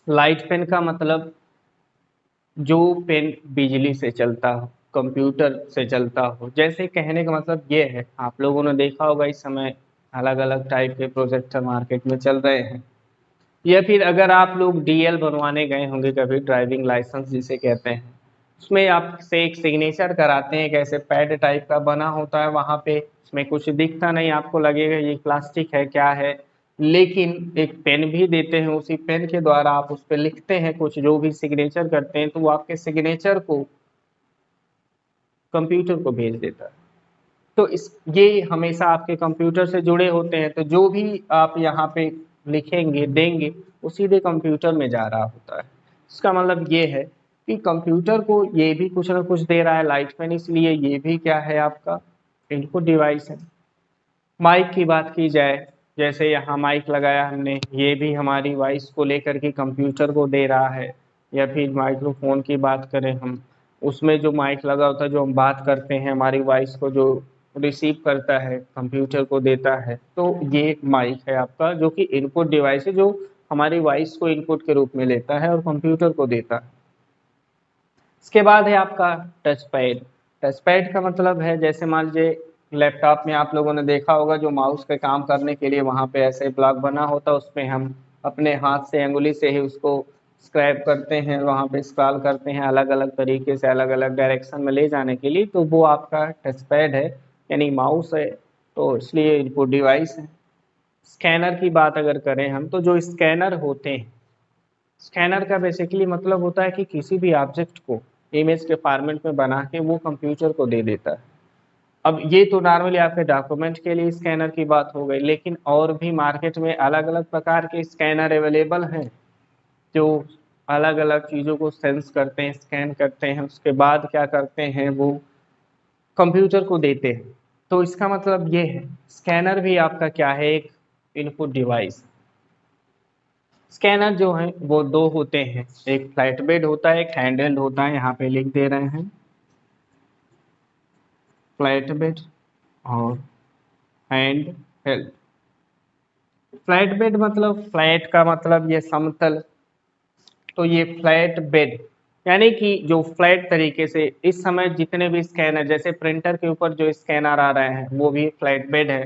लाइट पेन का मतलब जो पेन बिजली से चलता हो, कंप्यूटर से चलता हो। जैसे कहने का मतलब ये है, आप लोगों ने देखा होगा इस समय अलग अलग टाइप के प्रोजेक्टर मार्केट में चल रहे हैं। या फिर अगर आप लोग डीएल बनवाने गए होंगे कभी, ड्राइविंग लाइसेंस जिसे कहते हैं, उसमें आपसे एक सिग्नेचर कराते हैं, कैसे पैड टाइप का बना होता है वहाँ पे। उसमें कुछ दिखता नहीं, आपको लगेगा ये प्लास्टिक है क्या है, लेकिन एक पेन भी देते हैं। उसी पेन के द्वारा आप उस पर लिखते हैं कुछ, जो भी सिग्नेचर करते हैं, तो वो आपके सिग्नेचर को कंप्यूटर को भेज देता है। तो इस ये हमेशा आपके कंप्यूटर से जुड़े होते हैं, तो जो भी आप यहाँ पे लिखेंगे देंगे वो सीधे कंप्यूटर में जा रहा होता है। इसका मतलब ये है कि कंप्यूटर को ये भी कुछ ना कुछ दे रहा है लाइट पेन, इसलिए ये भी क्या है आपका इनपुट डिवाइस है। माइक की बात की जाए, जैसे यहाँ माइक लगाया हमने, ये भी हमारी वॉइस को लेकर के कंप्यूटर को दे रहा है। या फिर माइक्रोफोन की बात करें हम, उसमें जो माइक लगा होता है, जो हम बात करते हैं, हमारी वॉइस को जो रिसीव करता है कंप्यूटर को देता है। तो ये एक माइक है आपका, जो कि इनपुट डिवाइस है, जो हमारी वॉइस को इनपुट के रूप में लेता है और कंप्यूटर को देता है। इसके बाद है आपका टच पैड। टच पैड का मतलब है, जैसे मान लीजिए लैपटॉप में आप लोगों ने देखा होगा, जो माउस के काम करने के लिए वहाँ पे ऐसे ब्लॉक बना होता है, उसमें हम अपने हाथ से अंगुली से ही उसको स्क्रैप करते हैं, वहाँ पे स्क्रॉल करते हैं अलग अलग तरीके से, अलग अलग डायरेक्शन में ले जाने के लिए। तो वो आपका टच पैड है, यानी माउस है, तो इसलिए इनपुट डिवाइस है। स्कैनर की बात अगर करें हम, तो जो स्कैनर होते हैं, स्कैनर का बेसिकली मतलब होता है कि किसी भी ऑब्जेक्ट को इमेज के फॉर्मेट में बना के वो कंप्यूटर को दे देता है। अब ये तो नॉर्मली आपके डॉक्यूमेंट के लिए स्कैनर की बात हो गई, लेकिन और भी मार्केट में अलग अलग प्रकार के स्कैनर अवेलेबल हैं, जो अलग अलग चीज़ों को सेंस करते हैं, स्कैन करते हैं, उसके बाद क्या करते हैं वो कंप्यूटर को देते हैं। तो इसका मतलब ये है, स्कैनर भी आपका क्या है, एक इनपुट डिवाइस। स्कैनर जो है वो दो होते हैं, एक फ्लैट बेड होता है, एक हैंड हेल्ड होता है, यहाँ पे लिख दे रहे हैं फ्लैट बेड और हैंड हेल्ड। फ्लैट बेड मतलब, फ्लैट का मतलब ये समतल, तो ये फ्लैट बेड यानी कि जो फ्लैट तरीके से इस समय जितने भी स्कैनर, जैसे प्रिंटर के ऊपर जो स्कैनर आ रहे हैं, वो भी फ्लैट बेड है।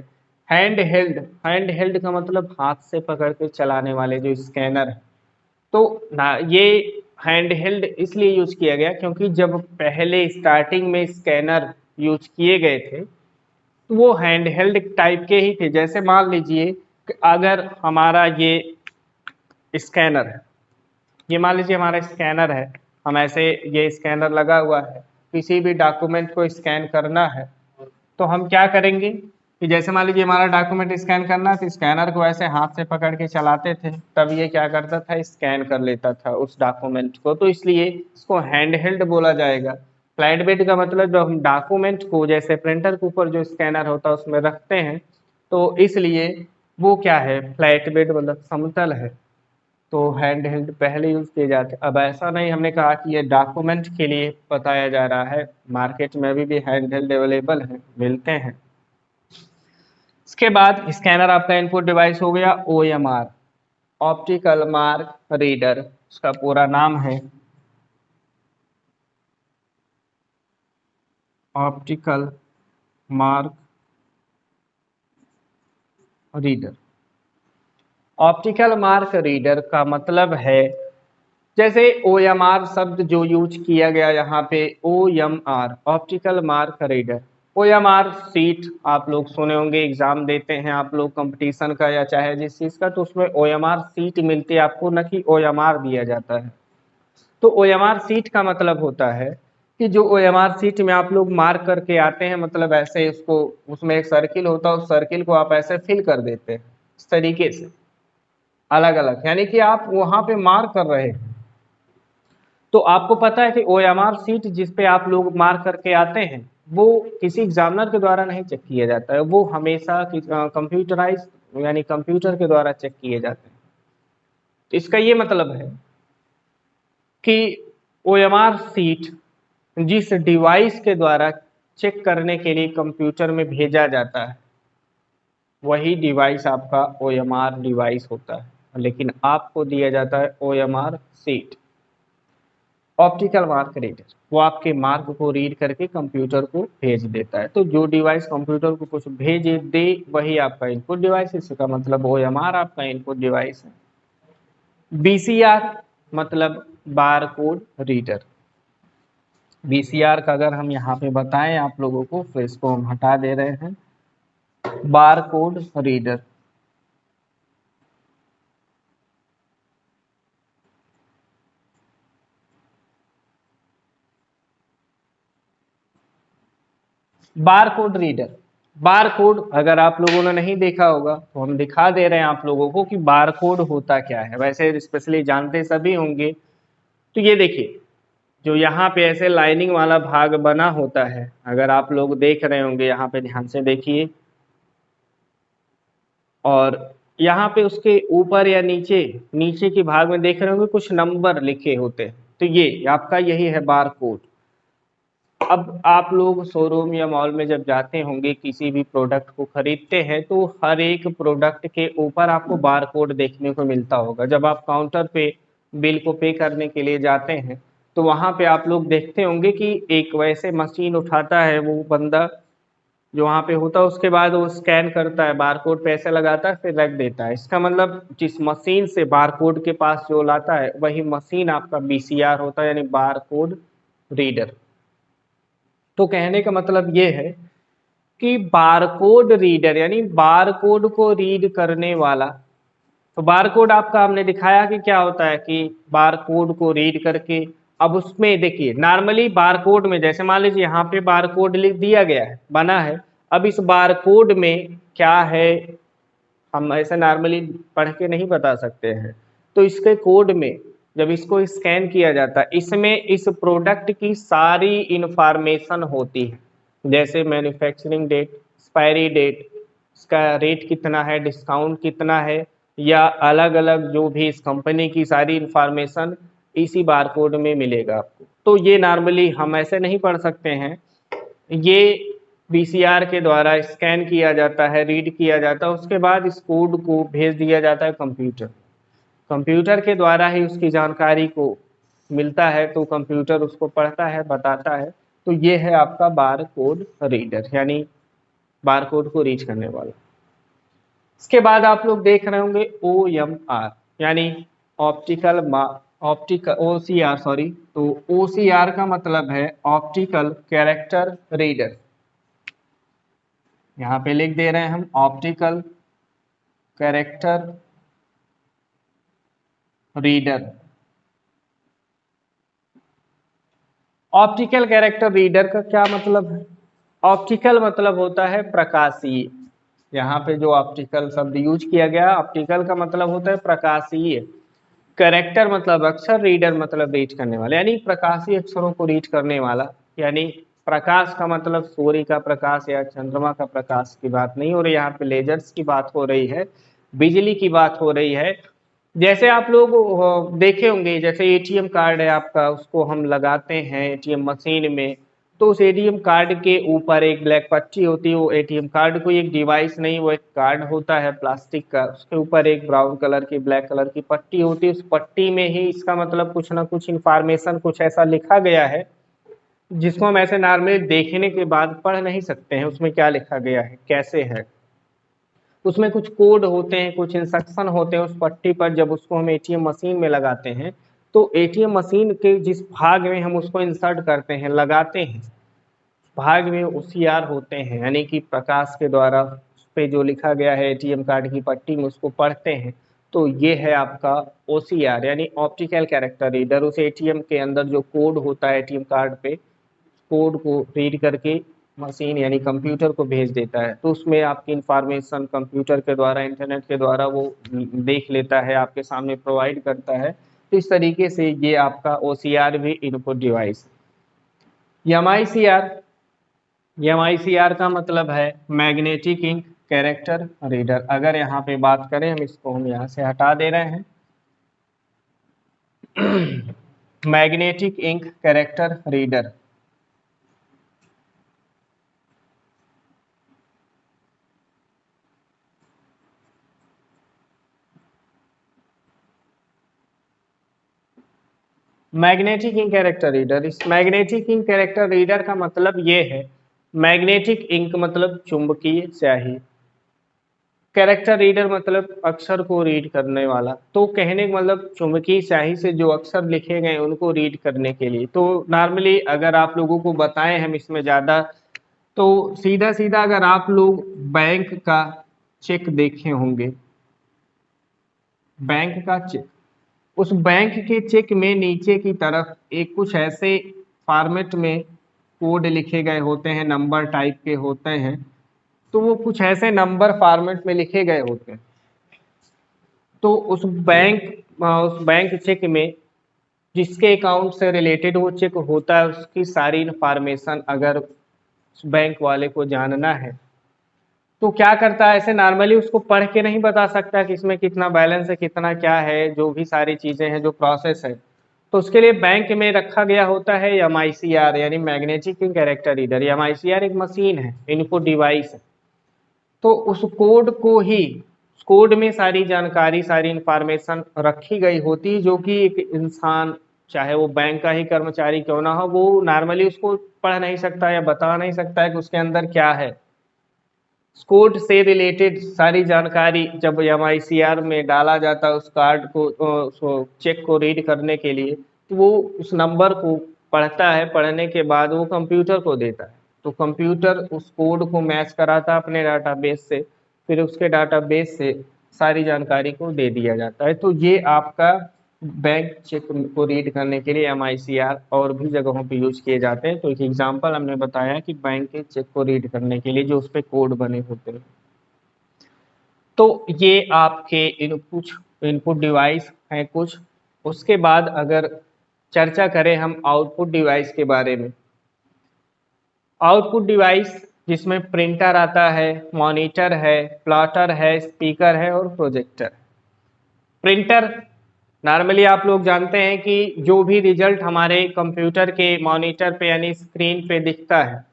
हैंड हेल्ड, हैंड हेल्ड का मतलब हाथ से पकड़ के चलाने वाले जो स्कैनर है। तो ना ये हैंड हेल्ड इसलिए यूज किया गया क्योंकि जब पहले स्टार्टिंग में स्कैनर यूज किए गए थे, तो वो हैंड हेल्ड टाइप के ही थे। जैसे मान लीजिए कि अगर हमारा ये स्कैनर है, ये मान लीजिए हमारा स्कैनर है, हम ऐसे, ये स्कैनर लगा हुआ है, किसी भी डॉक्यूमेंट को स्कैन करना है, तो हम क्या करेंगे कि जैसे मान लीजिए हमारा डॉक्यूमेंट स्कैन करना है, तो स्कैनर को ऐसे हाथ से पकड़ के चलाते थे, तब ये क्या करता था, स्कैन कर लेता था उस डॉक्यूमेंट को, तो इसलिए इसको हैंड हेल्ड बोला जाएगा। फ्लैट बेड का मतलब जब हम डॉक्यूमेंट को जैसे प्रिंटर के ऊपर जो स्कैनर होता है उसमें रखते हैं, तो इसलिए वो क्या है, फ्लैट बेड मतलब समतल है, तो हैंड हेल्ड पहले यूज किए जाते। अब ऐसा नहीं, हमने कहा कि ये डॉक्यूमेंट के लिए बताया जा रहा है, मार्केट में अभी भी हैंड हेल्ड अवेलेबल है, मिलते हैं। इसके बाद स्कैनर आपका इनपुट डिवाइस हो गया। ओएमआर, ऑप्टिकल मार्क रीडर, उसका पूरा नाम है optical mark reader. Optical mark reader का मतलब है, जैसे OMR शब्द जो यूज किया गया यहाँ पे, OMR optical mark reader. OMR seat आप लोग सुने होंगे, एग्जाम देते हैं आप लोग कंपटीशन का या चाहे जिस चीज़ का, तो उसमें OMR सीट मिलती है आपको, न कि OMR दिया जाता है। तो OMR सीट का मतलब होता है कि जो OMR सीट में आप लोग मार्क करके आते हैं, मतलब ऐसे उसको, उसमें एक सर्किल होता है, उस सर्किल को आप ऐसे फिल कर देते हैं इस तरीके से अलग अलग, यानी कि आप वहां पे मार्क कर रहे हैं। तो आपको पता है कि OMR सीट जिस पे आप लोग मार्क करके आते हैं, वो किसी एग्जामिनर के द्वारा नहीं चेक किया जाता है, वो हमेशा कंप्यूटराइज यानी कंप्यूटर के द्वारा चेक किए जाते हैं। तो इसका ये मतलब है कि OMR सीट जिस डिवाइस के द्वारा चेक करने के लिए कंप्यूटर में भेजा जाता है, वही डिवाइस आपका OMR डिवाइस होता है, लेकिन आपको दिया जाता है OMR seat. Optical mark reader, वो आपके मार्क को रीड करके कंप्यूटर को भेज देता है। तो जो डिवाइस कंप्यूटर को कुछ भेज दे वही आपका इनपुट डिवाइस है, इसका मतलब OMR आपका इनपुट डिवाइस है। BCR मतलब बार कोड रीडर। BCR का अगर हम यहाँ पे बताएं आप लोगों को, तो इसको हम हटा दे रहे हैं, bar code reader. Bar code reader, bar code अगर आप लोगों ने नहीं देखा होगा तो हम दिखा दे रहे हैं आप लोगों को कि बार कोड होता क्या है। वैसे स्पेशली जानते सभी होंगे। तो ये देखिए, जो यहाँ पे ऐसे लाइनिंग वाला भाग बना होता है, अगर आप लोग देख रहे होंगे यहाँ पे ध्यान से देखिए, और यहाँ पे उसके ऊपर या नीचे नीचे के भाग में देख रहे होंगे कुछ नंबर लिखे होते हैं, तो ये आपका यही है बार कोड। अब आप लोग शोरूम या मॉल में जब जाते होंगे किसी भी प्रोडक्ट को खरीदते हैं, तो हर एक प्रोडक्ट के ऊपर आपको बार कोड देखने को मिलता होगा। जब आप काउंटर पे बिल को पे करने के लिए जाते हैं तो वहां पे आप लोग देखते होंगे कि एक वैसे मशीन उठाता है वो बंदा जो वहाँ पे होता है, उसके बाद वो स्कैन करता है, बारकोड पे ऐसे लगाता है, फिर रख देता है। इसका मतलब जिस मशीन से बारकोड के पास जो लाता है वही मशीन आपका BCR होता है, यानी बारकोड रीडर। तो कहने का मतलब ये है कि बारकोड रीडर यानी बारकोड को रीड करने वाला। तो बारकोड आपका हमने दिखाया कि क्या होता है कि बारकोड को रीड करके, अब उसमें देखिए नॉर्मली बारकोड में जैसे मान लीजिए यहाँ पे बारकोड लिख दिया गया है, बना है। अब इस बारकोड में क्या है हम ऐसे नॉर्मली पढ़ के नहीं बता सकते हैं। तो इसके कोड में जब इसको स्कैन किया जाता है, इसमें इस प्रोडक्ट की सारी इंफॉर्मेशन होती है, जैसे मैन्युफैक्चरिंग डेट, एक्सपायरी डेट, इसका रेट कितना है, डिस्काउंट कितना है, या अलग अलग जो भी इस कंपनी की सारी इंफॉर्मेशन इसी बारकोड में मिलेगा आपको। तो ये नॉर्मली हम ऐसे नहीं पढ़ सकते हैं, ये BCR के द्वारा स्कैन किया जाता है, रीड किया जाता है, उसके बाद इस कोड को भेज दिया जाता है कंप्यूटर। कंप्यूटर के द्वारा ही उसकी जानकारी को मिलता है, तो कंप्यूटर उसको पढ़ता है, बताता है। तो ये है आपका बार कोड रीडर, यानी बार कोड को रीड करने वाला। इसके बाद आप लोग देख रहे होंगे OMR यानी ऑप्टिकल ऑप्टिकल OCR सॉरी। तो OCR का मतलब है ऑप्टिकल कैरेक्टर रीडर। यहाँ पे लिख दे रहे हैं हम optical character reader. Optical character reader का क्या मतलब है? ऑप्टिकल मतलब होता है प्रकाशीय। यहाँ पे जो ऑप्टिकल शब्द यूज किया गया, ऑप्टिकल का मतलब होता है प्रकाशीय। कैरेक्टर मतलब अक्षर, रीडर मतलब रीड करने वाला, यानी प्रकाशीय अक्षरों को रीड करने वाला। यानी प्रकाश का मतलब सूर्य का प्रकाश या चंद्रमा का प्रकाश की बात नहीं हो रही, यहाँ पे लेजर्स की बात हो रही है, बिजली की बात हो रही है। जैसे आप लोग देखे होंगे, जैसे ATM कार्ड है आपका, उसको हम लगाते हैं ATM मशीन में, तो उस ATM कार्ड के ऊपर एक ब्लैक पट्टी होती है। वो ATM कार्ड कोई एक डिवाइस नहीं, वो एक कार्ड होता है प्लास्टिक का, उसके ऊपर एक ब्राउन कलर की ब्लैक कलर की पट्टी होती है। उस पट्टी में ही इसका मतलब कुछ ना कुछ इंफॉर्मेशन कुछ ऐसा लिखा गया है जिसको हम ऐसे नॉर्मली देखने के बाद पढ़ नहीं सकते हैं उसमें क्या लिखा गया है, कैसे है। उसमें कुछ कोड होते हैं, कुछ इंस्ट्रक्शन होते हैं उस पट्टी पर। जब उसको हम ATM मशीन में लगाते हैं, तो ATM मशीन के जिस भाग में हम उसको इंसर्ट करते हैं, लगाते हैं, भाग में OCR होते हैं, यानी कि प्रकाश के द्वारा उस पे जो लिखा गया है ATM कार्ड की पट्टी में उसको पढ़ते हैं। तो ये है आपका OCR यानी ऑप्टिकल कैरेक्टर रीडर। उस ATM के अंदर जो कोड होता है ATM कार्ड पे, कोड को रीड करके मशीन यानी कंप्यूटर को भेज देता है। तो उसमें आपकी इंफॉर्मेशन कंप्यूटर के द्वारा, इंटरनेट के द्वारा वो देख लेता है, आपके सामने प्रोवाइड करता है। तो इस तरीके से ये आपका OCR भी इनपुट डिवाइस। MICR, MICR का मतलब है मैग्नेटिक इंक कैरेक्टर रीडर। अगर यहाँ पे बात करें, हम यहाँ से हटा दे रहे हैं magnetic ink character reader. Magnetic ink character reader, इस मैग्नेटिक इंक कैरेक्टर रीडर का मतलब ये है, मैग्नेटिक इंक मतलब चुंबकीय स्याही, कैरेक्टर रीडर मतलब अक्षर को रीड करने वाला। तो कहने का मतलब चुंबकीय स्याही से जो अक्षर लिखे गए उनको रीड करने के लिए। तो नॉर्मली अगर आप लोगों को बताएं हम इसमें ज़्यादा, तो सीधा सीधा अगर आप लोग बैंक का चेक देखे होंगे, बैंक का चेक, उस बैंक के चेक में नीचे की तरफ एक कुछ ऐसे फॉर्मेट में कोड लिखे गए होते हैं, नंबर टाइप के होते हैं। तो वो कुछ ऐसे नंबर फॉर्मेट में लिखे गए होते हैं। तो उस बैंक चेक में जिसके अकाउंट से रिलेटेड वो चेक होता है, उसकी सारी इंफॉर्मेशन अगर उस बैंक वाले को जानना है तो क्या करता है, ऐसे नॉर्मली उसको पढ़ के नहीं बता सकता कि इसमें कितना बैलेंस है, कितना क्या है, जो भी सारी चीज़ें हैं, जो प्रोसेस है। तो उसके लिए बैंक में रखा गया होता है MICR, यानी magnetic ink character reader. MICR एक मशीन है, इनपुट डिवाइस है। तो उस कोड को ही, उस कोड में सारी जानकारी, सारी इंफॉर्मेशन रखी गई होती है, जो कि एक इंसान, चाहे वो बैंक का ही कर्मचारी क्यों ना हो, वो नॉर्मली उसको पढ़ नहीं सकता या बता नहीं सकता है कि उसके अंदर क्या है। कोड से रिलेटेड सारी जानकारी जब MICR में डाला जाता है उस कार्ड को, चेक को रीड करने के लिए, तो वो उस नंबर को पढ़ता है, पढ़ने के बाद वो कंप्यूटर को देता है। तो कंप्यूटर उस कोड को मैच कराता है अपने डाटाबेस से, फिर उसके डाटाबेस से सारी जानकारी को दे दिया जाता है। तो ये आपका बैंक चेक को रीड करने के लिए MICR और भी जगहों पे यूज किए जाते हैं। तो एक एग्जांपल हमने बताया कि बैंक के चेक को रीड करने के लिए जो उस पे कोड बने होते हैं। तो ये आपके इनपुट डिवाइस हैं कुछ। उसके बाद अगर चर्चा करें हम आउटपुट डिवाइस के बारे में, आउटपुट डिवाइस जिसमें प्रिंटर आता है, मॉनिटर है, प्लॉटर है, स्पीकर है और प्रोजेक्टर। प्रिंटर, नॉर्मली आप लोग जानते हैं कि जो भी रिजल्ट हमारे कंप्यूटर के मॉनिटर पे यानी स्क्रीन पे दिखता है,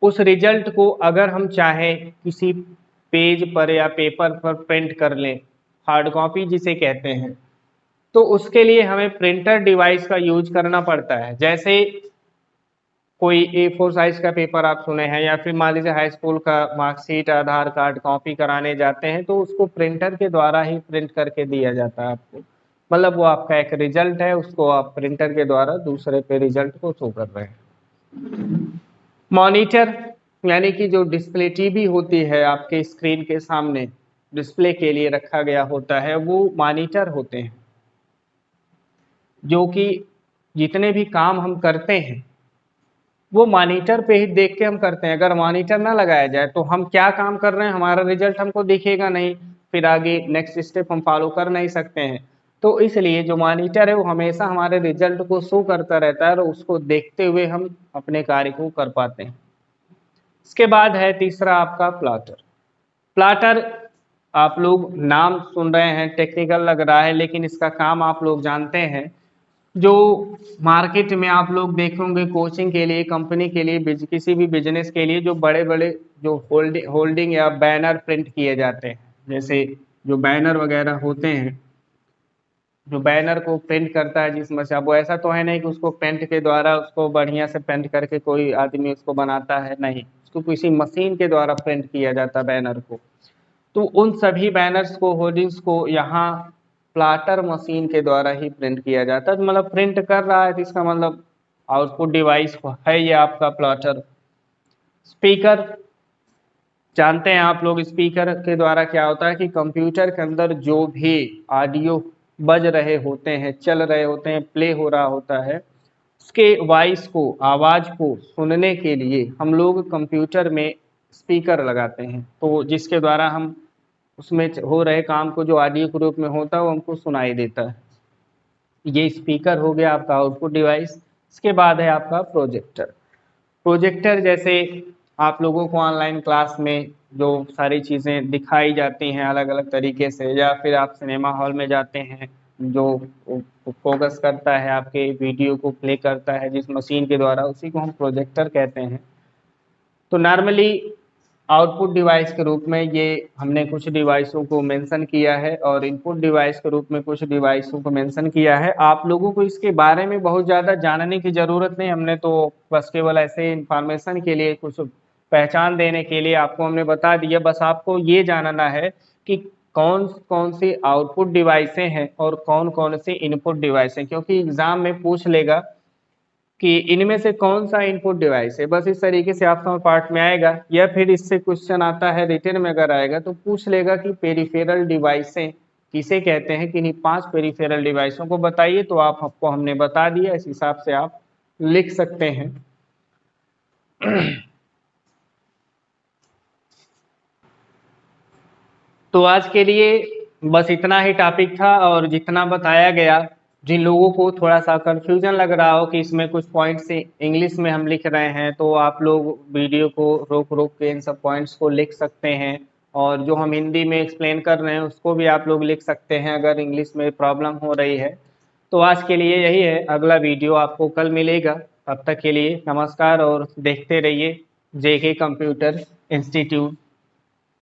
उस रिजल्ट को अगर हम चाहें किसी पेज पर या पेपर पर प्रिंट कर लें, हार्ड कॉपी जिसे कहते हैं, तो उसके लिए हमें प्रिंटर डिवाइस का यूज करना पड़ता है। जैसे कोई A4 साइज का पेपर आप सुने हैं, या फिर मान लीजिए हाई स्कूल का मार्कशीट, आधार कार्ड कॉपी कराने जाते हैं, तो उसको प्रिंटर के द्वारा ही प्रिंट करके दिया जाता है आपको। मतलब वो आपका एक रिजल्ट है, उसको आप प्रिंटर के द्वारा दूसरे पे रिजल्ट को शो कर रहे हैं। मॉनिटर यानी कि जो डिस्प्ले टीवी होती है आपके स्क्रीन के सामने डिस्प्ले के लिए रखा गया होता है, वो मॉनिटर होते हैं, जो कि जितने भी काम हम करते हैं वो मॉनिटर पे ही देख के हम करते हैं। अगर मॉनिटर ना लगाया जाए तो हम क्या काम कर रहे हैं, हमारा रिजल्ट हमको दिखेगा नहीं, फिर आगे नेक्स्ट स्टेप हम फॉलो कर नहीं सकते हैं। तो इसलिए जो मॉनिटर है वो हमेशा हमारे रिजल्ट को शो करता रहता है और उसको देखते हुए हम अपने कार्य को कर पाते हैं। इसके बाद है तीसरा आपका प्लॉटर। प्लॉटर, आप लोग नाम सुन रहे हैं, टेक्निकल लग रहा है, लेकिन इसका काम आप लोग जानते हैं। जो मार्केट में आप लोग देखेंगे कोचिंग के लिए, कंपनी के लिए, किसी भी बिजनेस के लिए जो बड़े बड़े जो होल्डिंग या बैनर प्रिंट किए जाते हैं, जैसे जो बैनर वगैरह होते हैं, जो बैनर को प्रिंट करता है जिस मशीन, अब वो ऐसा तो है नहीं कि उसको पेंट के द्वारा उसको बढ़िया से पेंट करके कोई आदमी उसको बनाता है, नहीं, उसको किसी मशीन के द्वारा प्रिंट किया जाता है बैनर को। तो उन सभी बैनर्स को, होर्डिंग्स को यहाँ प्लॉटर मशीन के द्वारा ही प्रिंट किया जाता है। तो मतलब प्रिंट कर रहा है, तो इसका मतलब आउटपुट डिवाइस है ये आपका प्लॉटर। स्पीकर, जानते हैं आप लोग स्पीकर के द्वारा क्या होता है कि कंप्यूटर के अंदर जो भी ऑडियो बज रहे होते हैं, चल रहे होते हैं, प्ले हो रहा होता है, उसके वॉइस को, आवाज़ को सुनने के लिए हम लोग कंप्यूटर में स्पीकर लगाते हैं। तो जिसके द्वारा हम उसमें हो रहे काम को जो ऑडियो के रूप में होता है वो हमको सुनाई देता है। ये स्पीकर हो गया आपका आउटपुट डिवाइस। इसके बाद है आपका प्रोजेक्टर। प्रोजेक्टर जैसे आप लोगों को ऑनलाइन क्लास में जो सारी चीज़ें दिखाई जाती हैं अलग अलग तरीके से, या फिर आप सिनेमा हॉल में जाते हैं, जो फोकस करता है आपके वीडियो को प्ले करता है जिस मशीन के द्वारा, उसी को हम प्रोजेक्टर कहते हैं। तो नॉर्मली आउटपुट डिवाइस के रूप में ये हमने कुछ डिवाइसों को मेंशन किया है और इनपुट डिवाइस के रूप में कुछ डिवाइसों को मेंशन किया है। आप लोगों को इसके बारे में बहुत ज़्यादा जानने की ज़रूरत नहीं, हमने तो बस केवल ऐसे इंफॉर्मेशन के लिए, कुछ पहचान देने के लिए आपको हमने बता दिया। बस आपको ये जानना है कि कौन कौन सी आउटपुट डिवाइसें हैं और कौन कौन सी इनपुट डिवाइस हैं, क्योंकि एग्जाम में पूछ लेगा कि इनमें से कौन सा इनपुट डिवाइस है। बस इस तरीके से ऑप्शनल पार्ट में आएगा, या फिर इससे क्वेश्चन आता है रिटन में अगर आएगा तो पूछ लेगा कि पेरिफेरल डिवाइसें किसे कहते हैं, किन्हीं 5 पेरिफेरल डिवाइसों को बताइए। तो आपको हमने बता दिया, इस हिसाब से आप लिख सकते हैं। तो आज के लिए बस इतना ही टॉपिक था, और जितना बताया गया, जिन लोगों को थोड़ा सा कंफ्यूजन लग रहा हो कि इसमें कुछ पॉइंट्स इंग्लिश में हम लिख रहे हैं, तो आप लोग वीडियो को रोक रोक के इन सब पॉइंट्स को लिख सकते हैं, और जो हम हिंदी में एक्सप्लेन कर रहे हैं उसको भी आप लोग लिख सकते हैं अगर इंग्लिश में प्रॉब्लम हो रही है। तो आज के लिए यही है, अगला वीडियो आपको कल मिलेगा। तब तक के लिए नमस्कार, और देखते रहिए जेके कंप्यूटर इंस्टीट्यूट।